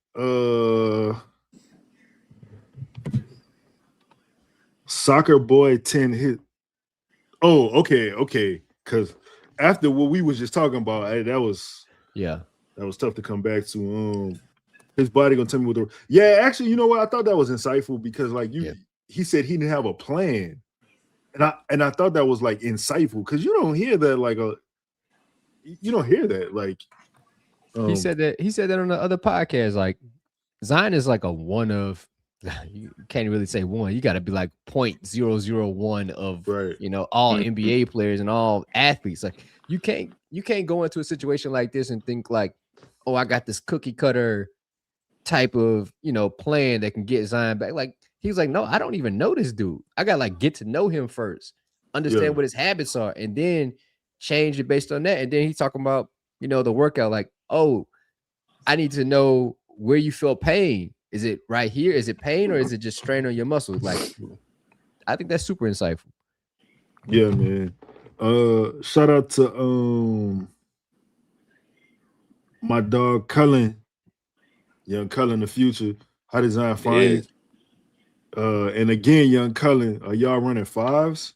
Soccer boy 10 hit. Oh, okay. Because after what we was just talking about, that was tough to come back to. His body gonna tell me what the actually, you know what? I thought that was insightful because he said he didn't have a plan, and I thought that was like insightful because you don't hear that he said that on the other podcast. Like Zion is like a one of. You can't really say one. You got to be like 0.001 of all NBA players and all athletes. Like you can't go into a situation like this and think like, oh, I got this cookie cutter type of plan that can get Zion back. Like he's like, no, I don't even know this dude. I got to get to know him first, understand what his habits are, and then change it based on that. And then he's talking about the workout. Like, oh, I need to know where you feel pain. Is it right here? Is it pain or is it just strain on your muscles? Like, I think that's super insightful. Yeah, man. Shout out to my dog Cullen, young Cullen, the future. How does Zion find it? And again, young Cullen, are y'all running fives?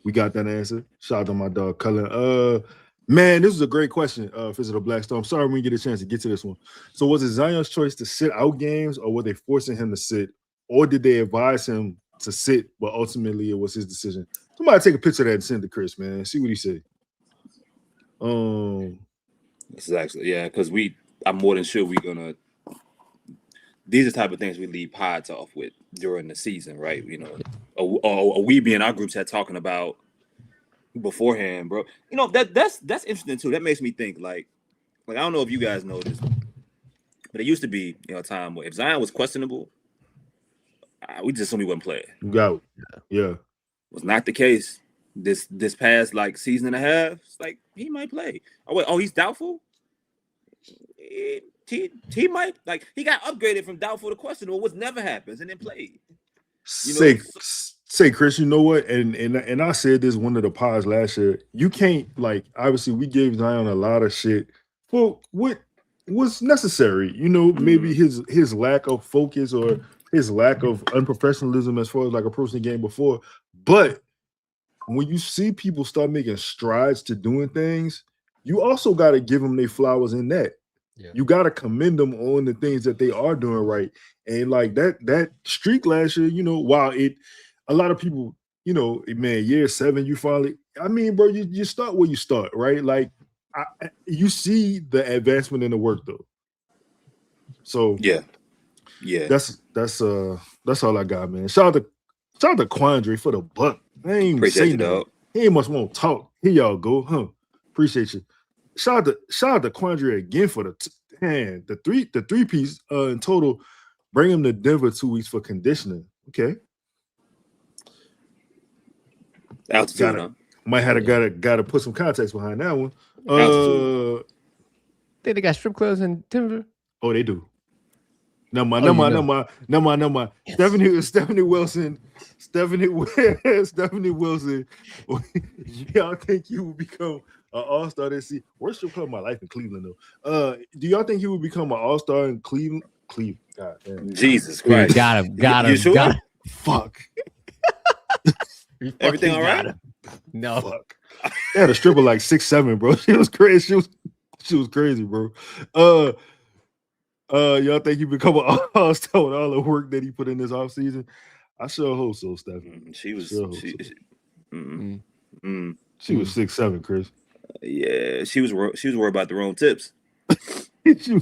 We got that answer. Shout out to my dog Cullen. Man, this is a great question, Physical Blackstone. I'm sorry we didn't get a chance to get to this one. So was it Zion's choice to sit out games or were they forcing him to sit? Or did they advise him to sit, but ultimately it was his decision? Somebody take a picture of that and send it to Kris, man. See what he said. This is actually, because I'm more than sure we're going to, these are the type of things we leave pods off with during the season, right? Or we be in our group chat talking about beforehand, bro. That's interesting too. That makes me think like I don't know if you guys know this, but it used to be a time where if Zion was questionable, we just assumed he wasn't playing. Was not the case this past like season and a half. It's like he might play. He's doubtful. He might, like, he got upgraded from doubtful to questionable, which never happens, and then played. Say, Kris, you know what? And I said this one of the pods last year. You can't, like, obviously we gave Zion a lot of shit for what was necessary. Maybe his lack of focus or his lack of unprofessionalism as far as like approaching the game before. But when you see people start making strides to doing things, you also got to give them their flowers in that. Yeah. You got to commend them on the things that they are doing right. And like that streak last year, while a lot of people, man, year 7, you finally, bro, you start where you start, right? Like you see the advancement in the work though. So yeah, that's all I got, man. Shout out to Quandre for the buck. I ain't even say that. He ain't much won't talk. Here y'all go, huh? Appreciate you. Shout out to Quandre again for the three piece in total. Bring him to Denver 2 weeks for conditioning. Okay. Might have gotta put some context behind that one. Think they got strip clubs in Denver? Oh, they do. No mind. Stephanie Wilson. Y'all think he will become an all-star this season? Worst strip club of my life in Cleveland, though. Do y'all think he will become an all-star in Cleveland? God damn. Jesus Christ. Got him. You sure? Got him. Fuck. Everything all right? No. Fuck. They had a stripper like 6'7", bro. She was crazy. She was crazy, bro. Y'all think he become an all-star with all the work that he put in this offseason? I sure hope so, Stephanie. She was Sure she was 6'7", Chris. Yeah, she was worried about the wrong tips. she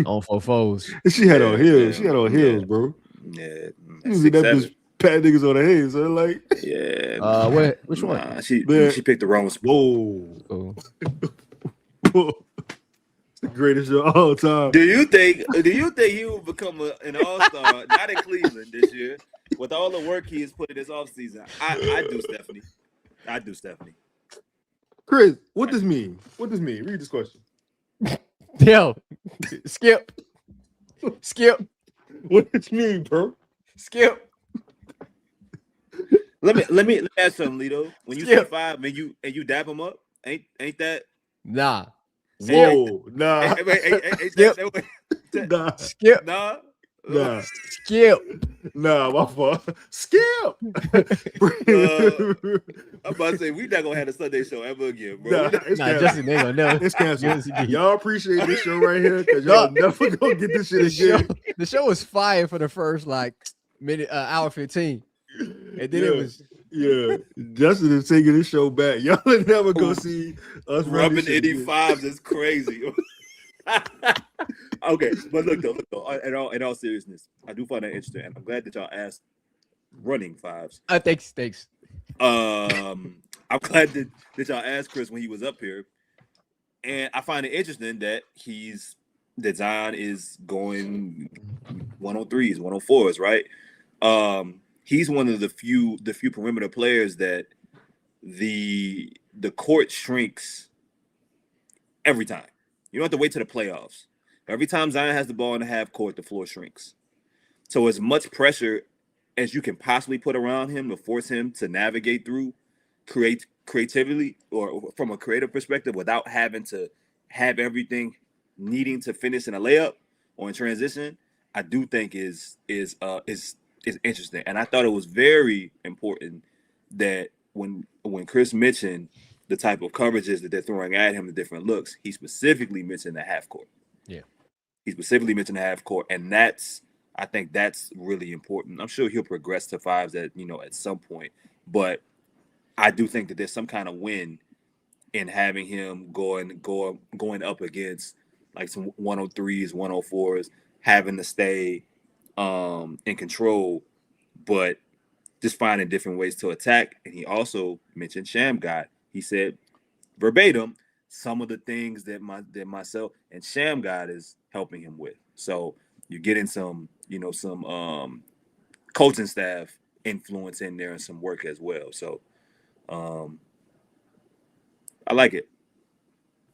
on for foes. She had on heels. She had on heels, bro. Yeah. She was in that bitch pat niggas on the head. So like, yeah. Which one? She picked the wrong spot. Whoa. The greatest show of all time. Do you think he will become an all-star, not in Cleveland this year, with all the work he has put in this offseason? I do, Stephanie. Chris, what does mean? Read this question. Yo, Skip. What does mean, bro? Skip. Let me ask something, Lito. When you say 5 and you dap him up, ain't that? Nah. Whoa, nah. Nah. Skip. Nah. Nah. Skip. Nah, my fault. Skip. I'm about to say we not gonna have a Sunday show ever again, bro. Nah, Justin, they gonna know. It's canceled. Y'all appreciate this show right here because y'all never gonna get this shit again. The show was fire for the first hour 15, and then it was. Yeah, Justin is taking this show back. Y'all are never gonna see us rubbing any fives is crazy. Okay, but look though, in all seriousness, I do find that interesting, and I'm glad that y'all asked running fives. Thanks. I'm glad that y'all asked Chris when he was up here, and I find it interesting that Zion is going 103s, 104s, right? He's one of the few perimeter players that the court shrinks every time. You don't have to wait to the playoffs. Every time Zion has the ball in the half court, the floor shrinks. So as much pressure as you can possibly put around him to force him to navigate through creatively or from a creative perspective without having to have everything needing to finish in a layup or in transition, I do think is interesting. And I thought it was very important that when Chris mentioned the type of coverages that they're throwing at him, the different looks, he specifically mentioned the half court. Yeah. He specifically mentioned the half court. And I think that's really important. I'm sure he'll progress to fives at some point. But I do think that there's some kind of win in having him going up against like some 103s, 104s, having to stay in control, but just finding different ways to attack. And he also mentioned Shamgod. He said verbatim some of the things that myself and Shamgod is helping him with. So you're getting some coaching staff influence in there and some work as well. So I like it.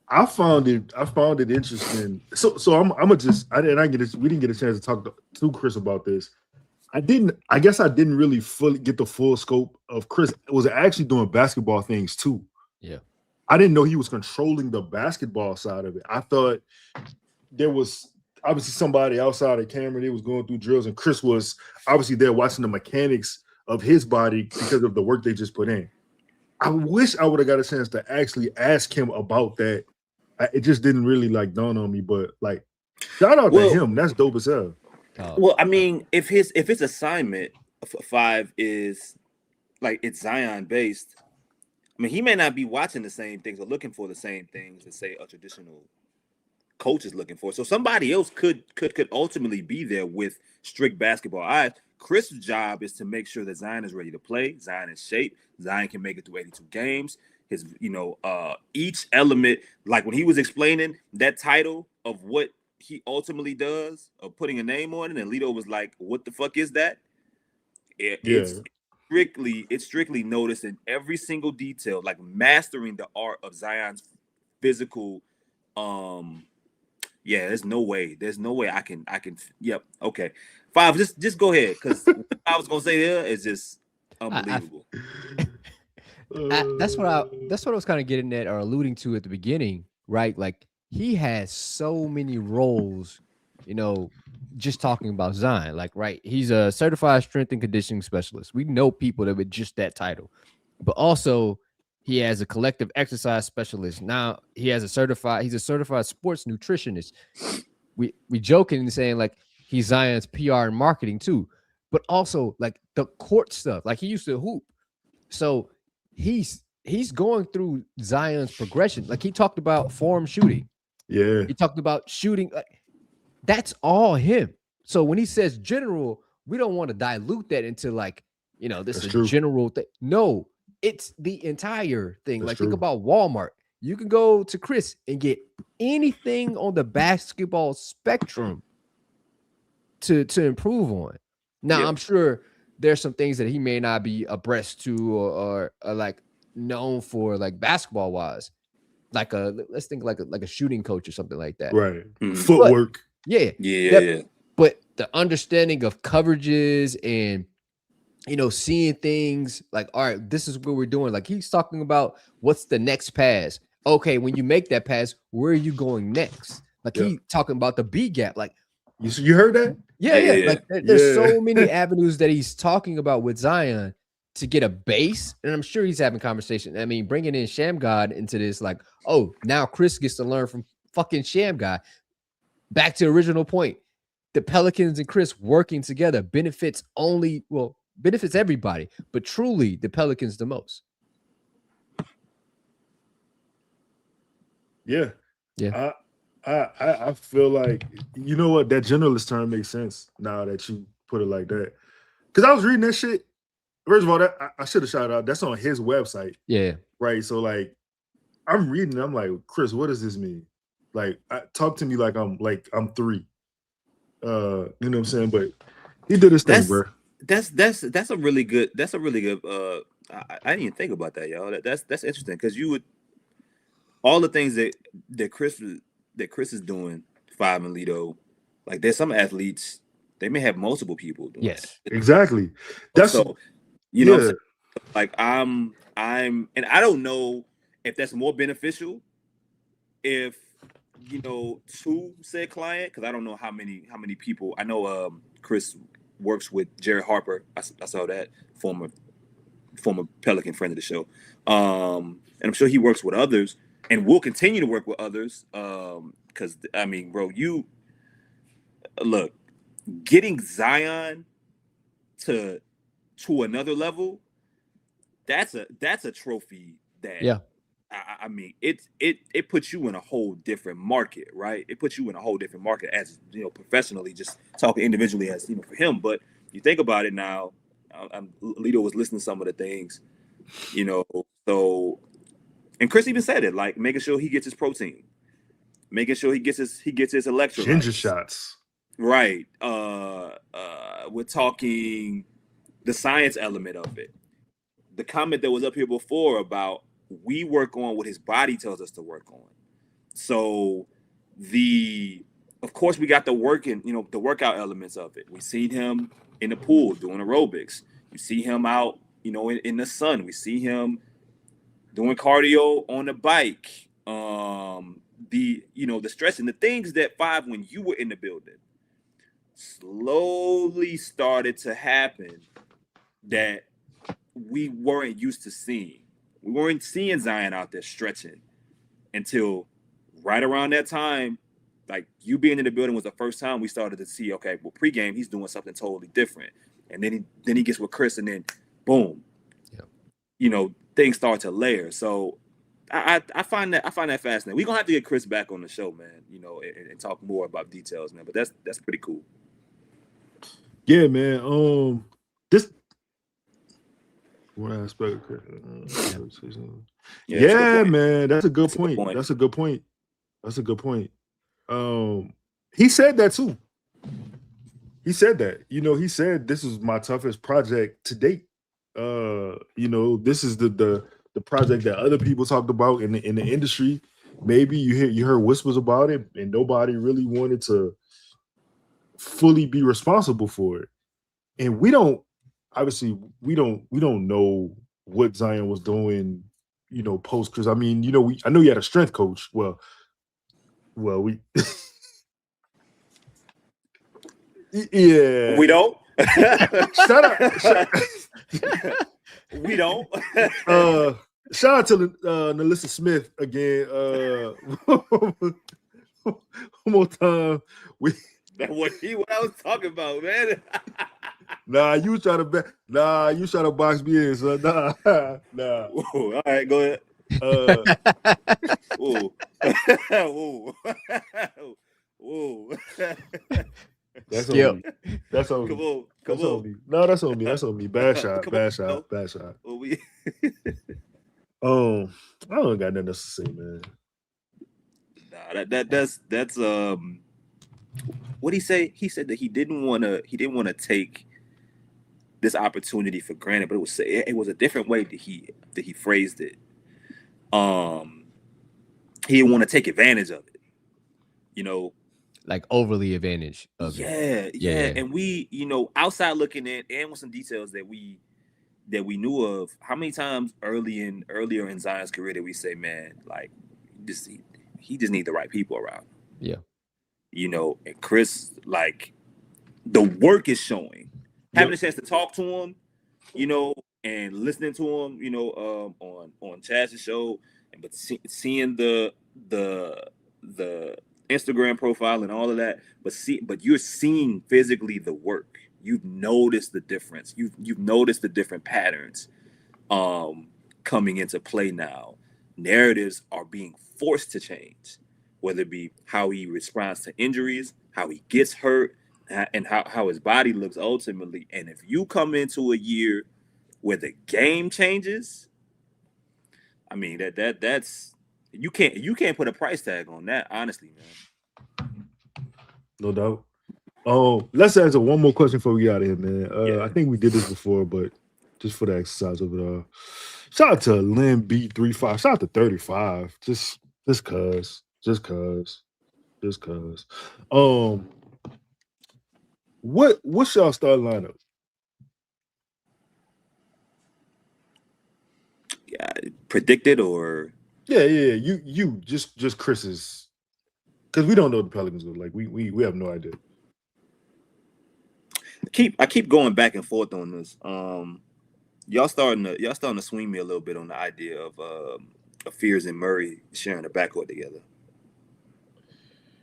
I found it interesting. So I'm gonna just we didn't get a chance to talk to Chris about this. I guess I didn't really fully get the full scope of Chris was actually doing basketball things too. Yeah. I didn't know he was controlling the basketball side of it. I thought there was obviously somebody outside the camera that was going through drills, and Chris was obviously there watching the mechanics of his body because of the work they just put in. I wish I would have got a chance to actually ask him about that. It just didn't really dawn on me, but shout out to him. That's dope as hell. Well, I mean, if his assignment for 5 is it's Zion based, I mean, he may not be watching the same things or looking for the same things that say a traditional coach is looking for. So somebody else could ultimately be there with strict basketball eyes. Chris' job is to make sure that Zion is ready to play, Zion is shape, Zion can make it through 82 games. His, each element, like when he was explaining that title of what he ultimately does, of putting a name on it, and Lito was like, "What the fuck is that?" It's strictly noticed in every single detail, like mastering the art of Zion's physical, Yeah, there's no way I can. Yep. Okay. 5. Just go ahead, because I was gonna say there is just unbelievable. That's what I was kind of getting at or alluding to at the beginning, right? Like he has so many roles, just talking about Zion. Like, right, he's a certified strength and conditioning specialist. We know people that with just that title, but also he has a collective exercise specialist. Now he's a certified sports nutritionist. We joking and saying like he's Zion's PR and marketing too, but also like the court stuff. Like he used to hoop, so he's going through Zion's progression. Like he talked about form shooting. Yeah, he talked about shooting. Like that's all him. So when he says general, we don't want to dilute that into like this is a general thing. No, it's the entire thing. That's like true. Think about Walmart. You can go to Kris and get anything on the basketball spectrum to improve on. Now, I'm sure there's some things that he may not be abreast to or like known for, like basketball wise, like let's think like a shooting coach or something like that. Right. Footwork. But, yeah. But the understanding of coverages and seeing things like, all right, this is what we're doing. Like he's talking about what's the next pass. Okay, when you make that pass, where are you going next? Like he's talking about the B gap. Like you heard that? Yeah. Like there's so many avenues that he's talking about with Zion to get a base, and I'm sure he's having conversation. I mean, bringing in Shamgod into this, like, oh, now Kris gets to learn from fucking Shamgod. Back to the original point, the Pelicans and Kris working together benefits everybody, but truly the Pelicans the most. Yeah. I feel like, you know what, that generalist term makes sense now that you put it like that. Because I was reading that shit. First of all, that I should have shouted out. That's on his website. Yeah. Right. So like, I'm reading. I'm like, Kris, what does this mean? Like, talk to me like I'm 3. You know what I'm saying? But he did his thing, bro. That's a really good. I didn't even think about that, y'all. That's interesting, because you would all the things that Kris is doing, 5 and Lido. Like there's some athletes, they may have multiple people doing yes, that. Exactly. That's so you know, like I'm and I don't know if that's more beneficial if to said client, because I don't know how many people. I know Kris works with Jared Harper. I saw that, former Pelican friend of the show. And I'm sure he works with others and will continue to work with others. Because I mean, bro, you look, getting Zion to another level, that's a trophy that I mean, it puts you in a whole different market, right? It puts you in a whole different market as professionally, just talking individually as for him. But you think about it now, Lido was listening to some of the things, so, and Kris even said it, like making sure he gets his protein, making sure he gets his electrolytes, ginger shots, right? We're talking the science element of it. The comment that was up here before about we work on what his body tells us to work on. So of course we got the working, the workout elements of it. We seen him in the pool doing aerobics. You see him out, in the sun. We see him doing cardio on the bike. The stress and the things that 5, when you were in the building, slowly started to happen that we weren't used to seeing. We weren't seeing Zion out there stretching until right around that time. Like, you being in the building was the first time we started to see, okay, well, pregame, he's doing something totally different. And then he gets with Kris, and then boom, things start to layer. So I find that fascinating. We're gonna have to get Kris back on the show, man, and talk more about details, man. But that's pretty cool. Yeah, man. What aspect? Yeah, man. That's a good point. That's a good point. He said that too. He said that. He said this is my toughest project to date. This is the project that other people talked about in the industry. maybe you heard whispers about it, and nobody really wanted to fully be responsible for it. And we don't know what Zion was doing, post Chris. I mean, I know you had a strength coach. Well, we yeah. We don't. Shut up. We don't. Shout out to Nalissa Smith again. One more time. That's what I was talking about, man. You try to box me in, son. Nah. Ooh, all right, go ahead. Ooh. Ooh. That's Skip. on me. That's on me. Come on. Me. No, that's on me. That's on me. Bad shot. Bad shot. Well, I don't got nothing else to say, man. Nah, that's what he say? He said that he didn't want to take this opportunity for granted, but it was a different way that he phrased it. He didn't want to take advantage of it, like overly advantage of it. Yeah. And we, outside looking in, and with some details that we knew of, how many times earlier in Zion's career did we say, man, like he just need the right people around him. Yeah. And Kris, like, the work is showing. Having a chance to talk to him, and listening to him, on Chaz's show, but seeing the Instagram profile and all of that, but you're seeing physically the work. You've noticed the difference. You've noticed the different patterns coming into play now. Narratives are being forced to change, whether it be how he responds to injuries, how he gets hurt, and how his body looks ultimately. And if you come into a year where the game changes, I mean that's you can't put a price tag on that, honestly, man. No doubt. Let's answer one more question before we get out of here, man. I think we did this before, but just for the exercise of it all. Shout out to Lynn B35. Shout out to 35. Just cause. What's y'all starting lineup? Yeah, predicted or you just Chris's, because we don't know what the Pelicans look like. We have no idea. I keep going back and forth on this. Y'all starting to swing me a little bit on the idea of Fears and Murray sharing the backcourt together.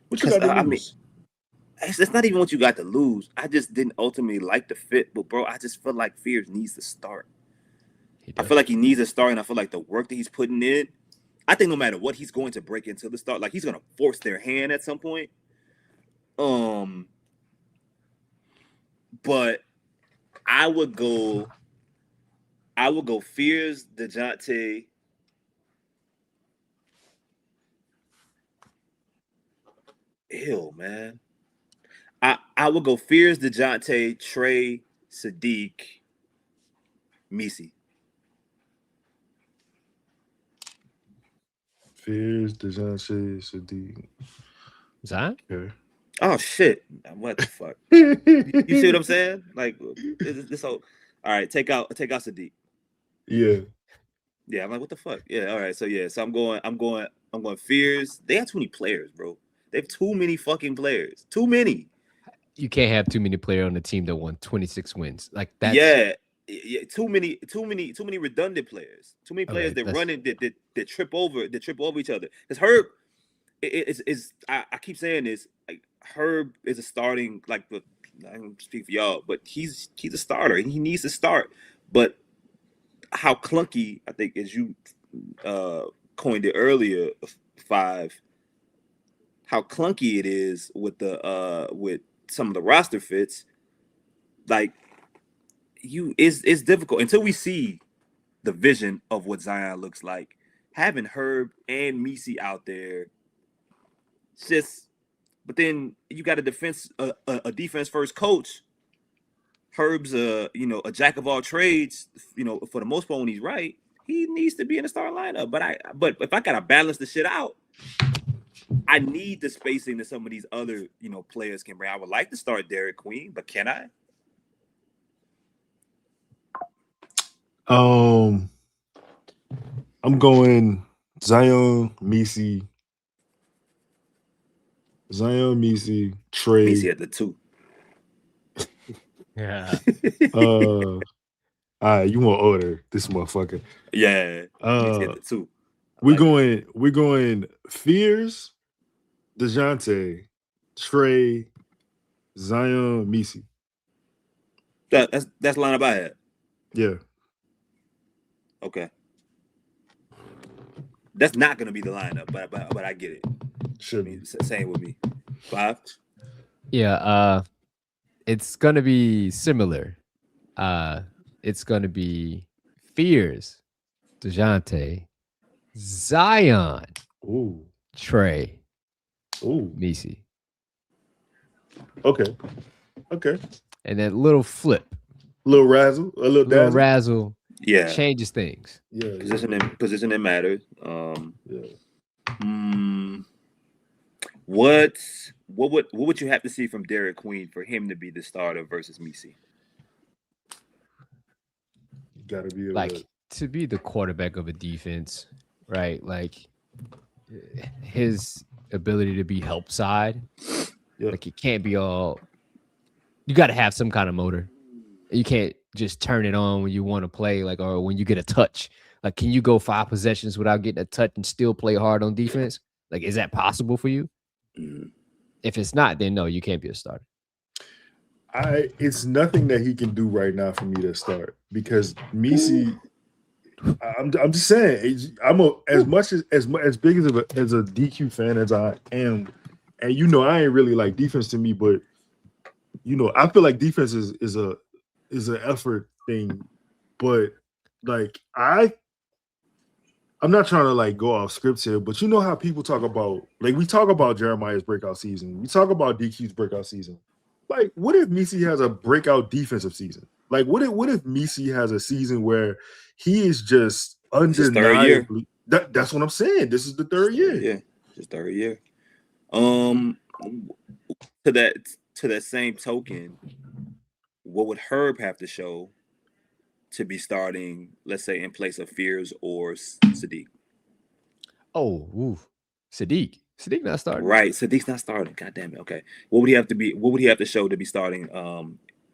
What you got to lose? It's not even what you got to lose. I just didn't ultimately like the fit, but bro, I just feel like Fears needs to start. I feel like he needs to start, and I feel like the work that he's putting in, I think no matter what, he's going to break into the start. Like, he's going to force their hand at some point. But I would go Fears, DeJounte. Ew, man. I would go Fears, DeJounte, Trey, Sadiq, Misi. Fears, DeJounte, Sadiq. Zion? Okay. Oh shit! What the fuck? You see what I'm saying? Like this whole. All right, take out Sadiq. Yeah. I'm like, what the fuck? Yeah. All right. So I'm going Fears. They have too many players, bro. They have too many fucking players. Too many. You can't have too many players on the team that won 26 wins. Like that. Yeah. Too many redundant players. Too many players that run in that trip over each other. Because Herb is I keep saying this, like, Herb is a starting, like, I don't speak for y'all, but he's a starter and he needs to start. But how clunky, I think, as you coined it earlier, 5, how clunky it is with with some of the roster fits, like, it's difficult until we see the vision of what Zion looks like. Having Herb and Misi out there, just, but then you got a defense first coach. Herb's a jack of all trades, for the most part. When he's right, he needs to be in the starting lineup. But if I gotta balance the shit out, I need the spacing that some of these other, players can bring. I would like to start Derek Queen, but can I? I'm going Zion, Misi, Trey. Misi at the 2. Yeah. All right, you want order this motherfucker? Yeah. Misi at the 2. We're going Fears, DeJounte, Trey, Zion, Misi. That's lineup I had. Yeah. Okay. That's not going to be the lineup, but I get it. Should be. Same with me. 5? Yeah, it's going to be similar. It's going to be Fears, DeJounte, Zion, Ooh, Trey, Misi. Okay. And that little flip. A little razzle. Yeah. Changes things. Yeah. Position that matters. What would you have to see from Derek Queen for him to be the starter versus Misi? Gotta be like to be the quarterback of a defense, right? Like his ability to be help side. Like it can't be all. You got to have some kind of motor. You can't just turn it on when you want to play, like, or when you get a touch. Like, can you go 5 possessions without getting a touch and still play hard on defense? Like, is that possible for you? Mm-hmm. If it's not, then no, you can't be a starter. It's nothing that he can do right now for me to start because Misi. I'm just saying. As big as a DQ fan as I am, and I ain't really like defense to me, but I feel like defense is an effort thing, but like I'm not trying to like go off scripts here, but you know how people talk about, like, we talk about Jeremiah's breakout season, we talk about DQ's breakout season. Like, what if Misi has a breakout defensive season? Like, what if Misi has a season where he is just undeniably? That's what I'm saying. This is the third year. Yeah, just third year. To that same token, what would Herb have to show to be starting, let's say, in place of Fears or Sadiq? Sadiq not starting. Right, Sadiq's not starting. God damn it. Okay, what would he have to show to be starting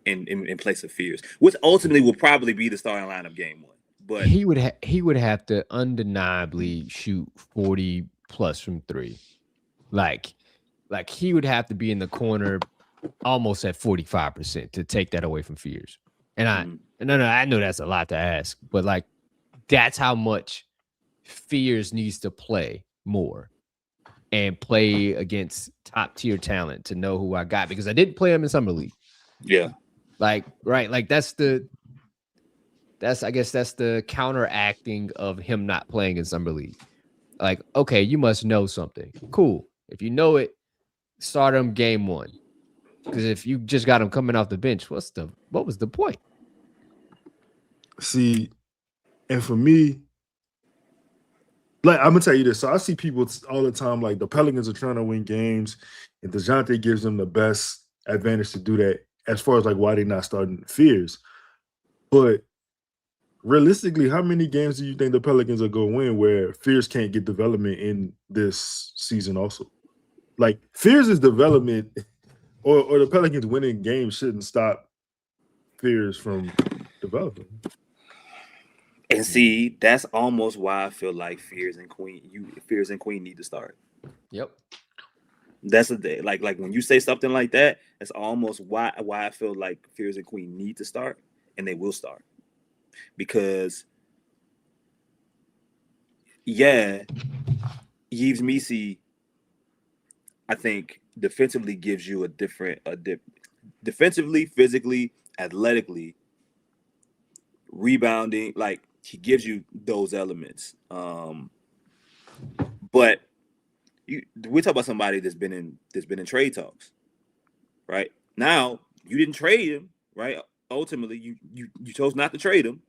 in place of Fears, which ultimately will probably be the starting lineup game 1? But he would have to undeniably shoot 40 plus from 3. Like he would have to be in the corner almost at 45% to take that away from Fears. And I know that's a lot to ask, but like that's how much Fears needs to play more and play against top tier talent to know who I got, because I didn't play him in Summer League. Yeah. Like, right. Like I guess that's the counteracting of him not playing in Summer League. Like, okay, you must know something. Cool. If you know it, start him game 1. Because if you just got him coming off the bench, what was the point? See, and for me, like, I'm gonna tell you this. So I see people all the time, like the Pelicans are trying to win games, and DeJounte gives them the best advantage to do that as far as like why they're not starting Fears. But realistically, how many games do you think the Pelicans are going to win where Fears can't get development in this season also? Like, Fears' development or the Pelicans winning games shouldn't stop Fears from developing. And see, that's almost why I feel like Fears and Queen need to start. Yep. That's the day. Like when you say something like that, that's almost why I feel like Fears and Queen need to start, and they will start. Because Yves Misi, I think defensively gives you defensively, physically, athletically, rebounding, like he gives you those elements. But we talk about somebody that's been in trade talks, right? Now you didn't trade him, right? Ultimately, you chose not to trade him.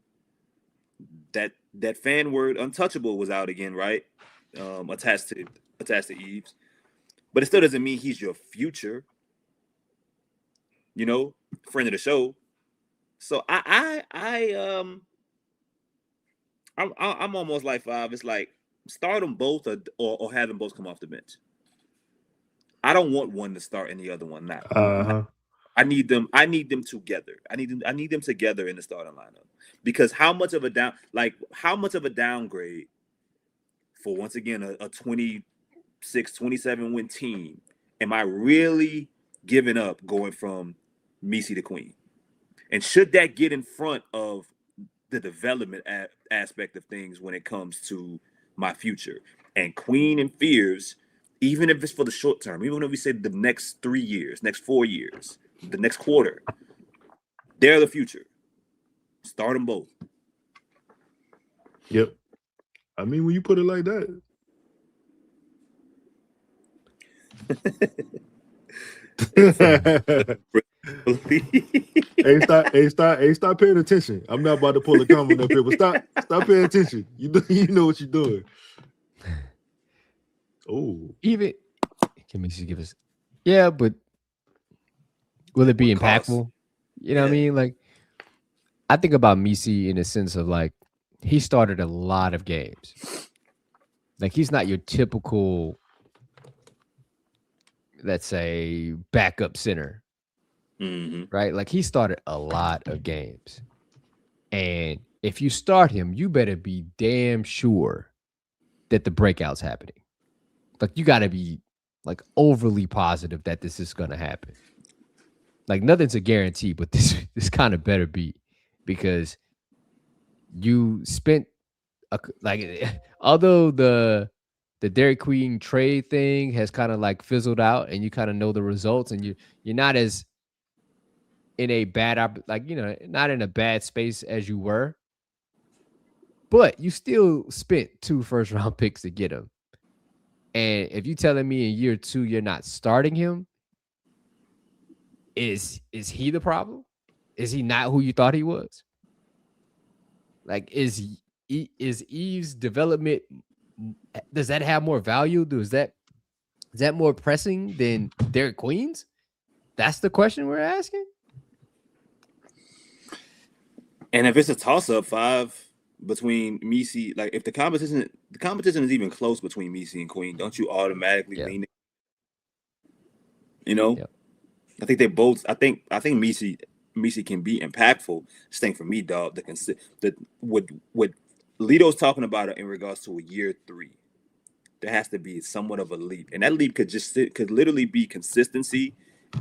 That fan word untouchable was out again, right? Attached to attached to Eves, but it still doesn't mean he's your future. You know, friend of the show. So I'm almost like 5. It's like start them both or have them both come off the bench. I don't want one to start and the other one not. I need them together. I need them together in the starting lineup. Because how much of a downgrade for, once again, a 26, 27 win team am I really giving up going from Misi to Queen? And should that get in front of the development aspect of things when it comes to my future? And Queen and Fears, even if it's for the short term, even if we say the next 3 years, next 4 years, the next quarter, they're the future. Start them both. Yep. I mean, when you put it like that. Stop paying attention. I'm not about to pull a comment up here, but stop paying attention. You know what you're doing. Oh, even can Misi give us? Yeah, but will it be impactful? You know what I mean? Like, I think about Misi in a sense of like he started a lot of games. Like, he's not your typical, let's say, backup center. Right? Like, he started a lot of games. And if you start him, you better be damn sure that the breakout's happening. Like, you got to be like overly positive that this is going to happen. Like, nothing's a guarantee, but this kind of better be, because you spent although the Dairy Queen trade thing has kind of like fizzled out and you kind of know the results, and you're not as in a bad, not in a bad space as you were, but you still spent 2 first-round picks to get him. And if you're telling me in year 2 you're not starting him, is he the problem? Is he not who you thought he was? Like, is Eve's development, does that have more value? Is that more pressing than Derek Queen's? That's the question we're asking. And if it's a toss-up 5 between Misi, like if the competition is even close between Misi and Queen, don't you automatically lean? You know, I think they both. I think Misi can be impactful. This thing for me, dog. What Lito's talking about it in regards to a year 3, there has to be somewhat of a leap, and that leap could literally be consistency.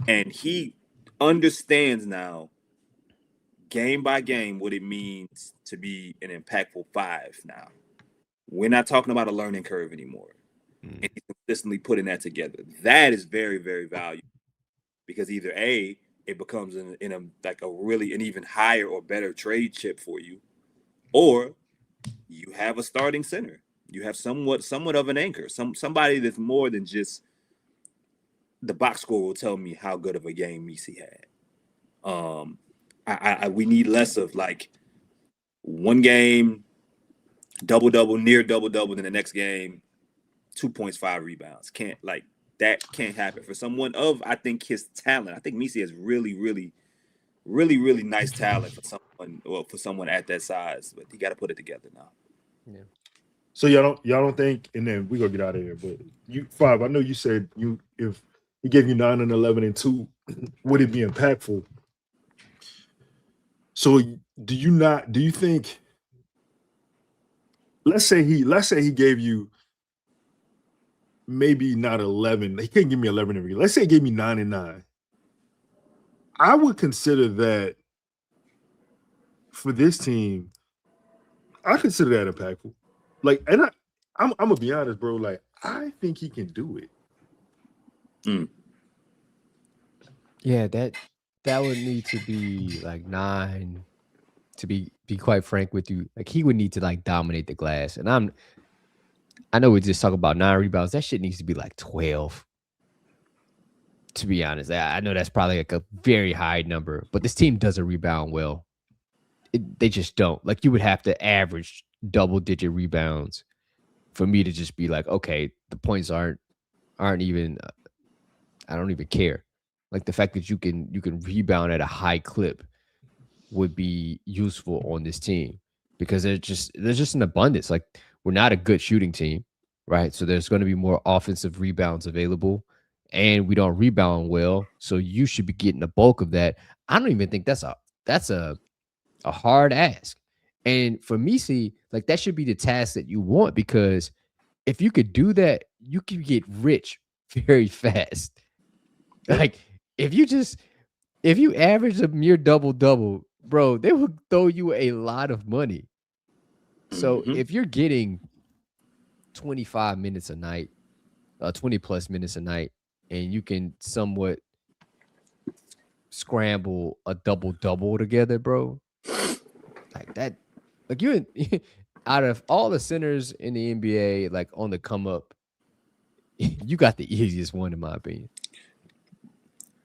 And he understands now, game by game, what it means to be an impactful 5 now. We're not talking about a learning curve anymore. And he's consistently putting that together. That is very, very valuable, because either A, it becomes an even higher or better trade chip for you, or you have a starting center. You have somewhat of an anchor, somebody that's more than just the box score will tell me how good of a game Misi had. We need less of like one game double-double, near double-double, then the next game 2 points, 5 rebounds. That can't happen for someone of, I think, his talent. I think Misi has really, really, really, really nice talent for someone at that size, but he got to put it together now. Yeah. So y'all don't think, and then we gonna get out of here. But you 5, I know you said if he gave you 9 and 11 and 2, would it be impactful? So do you think? Let's say he gave you maybe not 11. He can't give me 11 every year. Let's say he gave me 9 and 9. I would consider that for this team. I consider that impactful. Like, and I'm gonna be honest, bro. Like, I think he can do it. Yeah, that would need to be like 9. To be quite frank with you, like, he would need to like dominate the glass. And I know we just talk about 9 rebounds. That shit needs to be like 12. To be honest, I know that's probably like a very high number, but this team doesn't rebound well. They just don't. Like, you would have to average double-digit rebounds for me to just be like, okay, the points aren't even. I don't even care. Like the fact that you can rebound at a high clip would be useful on this team because there's just an abundance. Like we're not a good shooting team, right? So there's going to be more offensive rebounds available, and we don't rebound well. So you should be getting the bulk of that. I don't even think that's a hard ask. And for me, see, like that should be the task that you want, because if you could do that, you can get rich very fast. Like if you average a mere double-double, bro, they will throw you a lot of money. So if you're getting 25 minutes a night, 20 plus minutes a night, and you can somewhat scramble a double-double together, bro, like that, like you out of all the centers in the NBA, like on the come up, you got the easiest one in my opinion.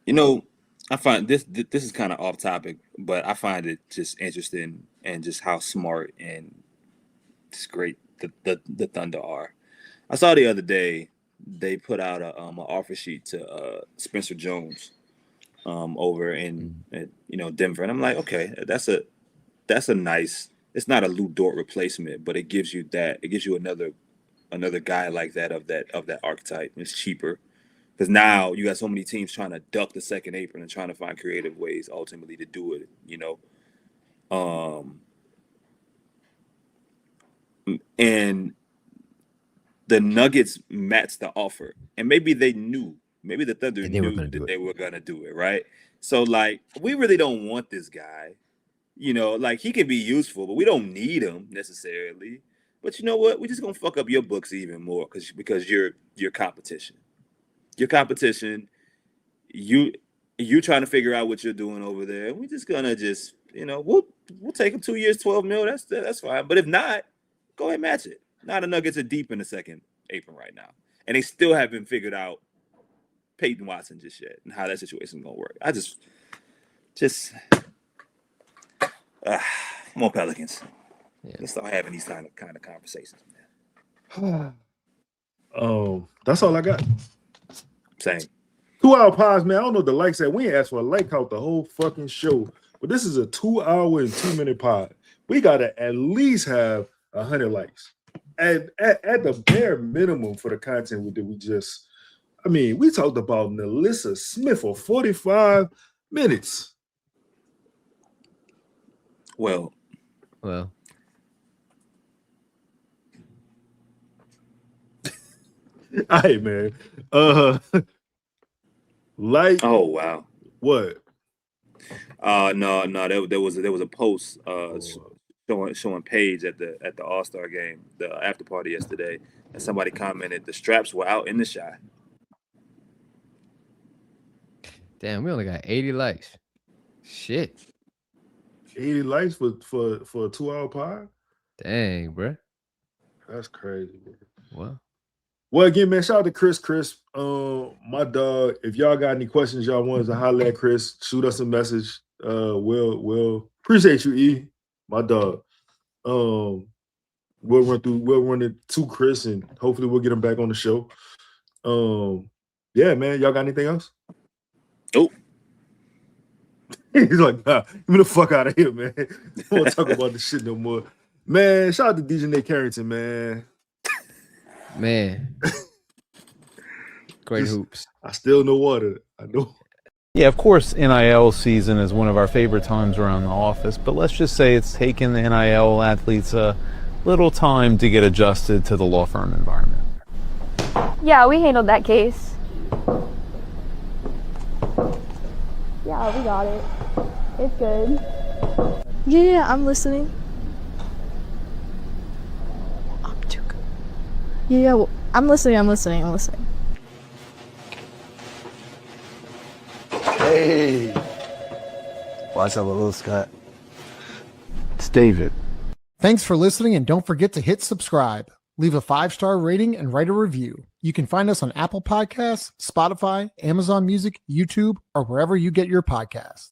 You know, I find this is kind of off topic, but I find it just interesting and just how smart and just great the Thunder are. I saw the other day they put out an offer sheet to Spencer Jones over in Denver, and I'm like, okay, that's a nice. It's not a Lou Dort replacement, but it gives you another guy like that of that archetype. It's cheaper. Because now you got so many teams trying to duck the second apron and trying to find creative ways ultimately to do it, and the Nuggets matched the offer. And maybe they knew, maybe the Thunder knew that they were going to do it, right? So, like, we really don't want this guy. Like, he can be useful, but we don't need him necessarily. But you know what? We're just going to fuck up your books even more because you're competition. Your competition, you trying to figure out what you're doing over there. We're just gonna we'll take him 2 years, $12 million. That's fine. But if not, go ahead and match it. Now the Nuggets are deep in the second apron right now, and they still haven't figured out Peyton Watson just yet and how that situation is gonna work. I just come on, Pelicans. Yeah. Let's start having these kind of conversations, man. That's all I got. Same. 2 hour pause, man. I don't know what the like said. We ain't asked for a like count the whole fucking show, but this is a 2 hour and 2 minute pod. We gotta at least have 100 likes at the bare minimum for the content that we just. I mean, we talked about Nalissa Smith for 45 minutes. Well. All right, man. Like, oh wow, what? No. There was a post showing Paige at the All-Star game, the after party yesterday, and somebody commented the straps were out in the shot. Damn, we only got 80 likes. Shit. 80 likes for a 2 hour pod? Dang, bro. That's crazy, bro. Wow. Well, again, man, shout out to Kris Chrisp. My dog. If y'all got any questions y'all want us to holler at Kris, shoot us a message. We'll appreciate you, E. My dog. We'll run it to Kris, and hopefully we'll get him back on the show. Yeah, man. Y'all got anything else? Nope. He's like, nah, get me the fuck out of here, man. I won't talk about this shit no more. Man, shout out to DJ Nate Carrington, man. Man. Great hoops. I still know water. I know. Yeah, of course, NIL season is one of our favorite times around the office, but let's just say it's taken the NIL athletes a little time to get adjusted to the law firm environment. Yeah, we handled that case. Yeah, we got it. It's good. Yeah, I'm listening. Yeah, well, I'm listening. Hey. What's up, little Scott? It's David. Thanks for listening, and don't forget to hit subscribe. Leave a 5-star rating and write a review. You can find us on Apple Podcasts, Spotify, Amazon Music, YouTube, or wherever you get your podcasts.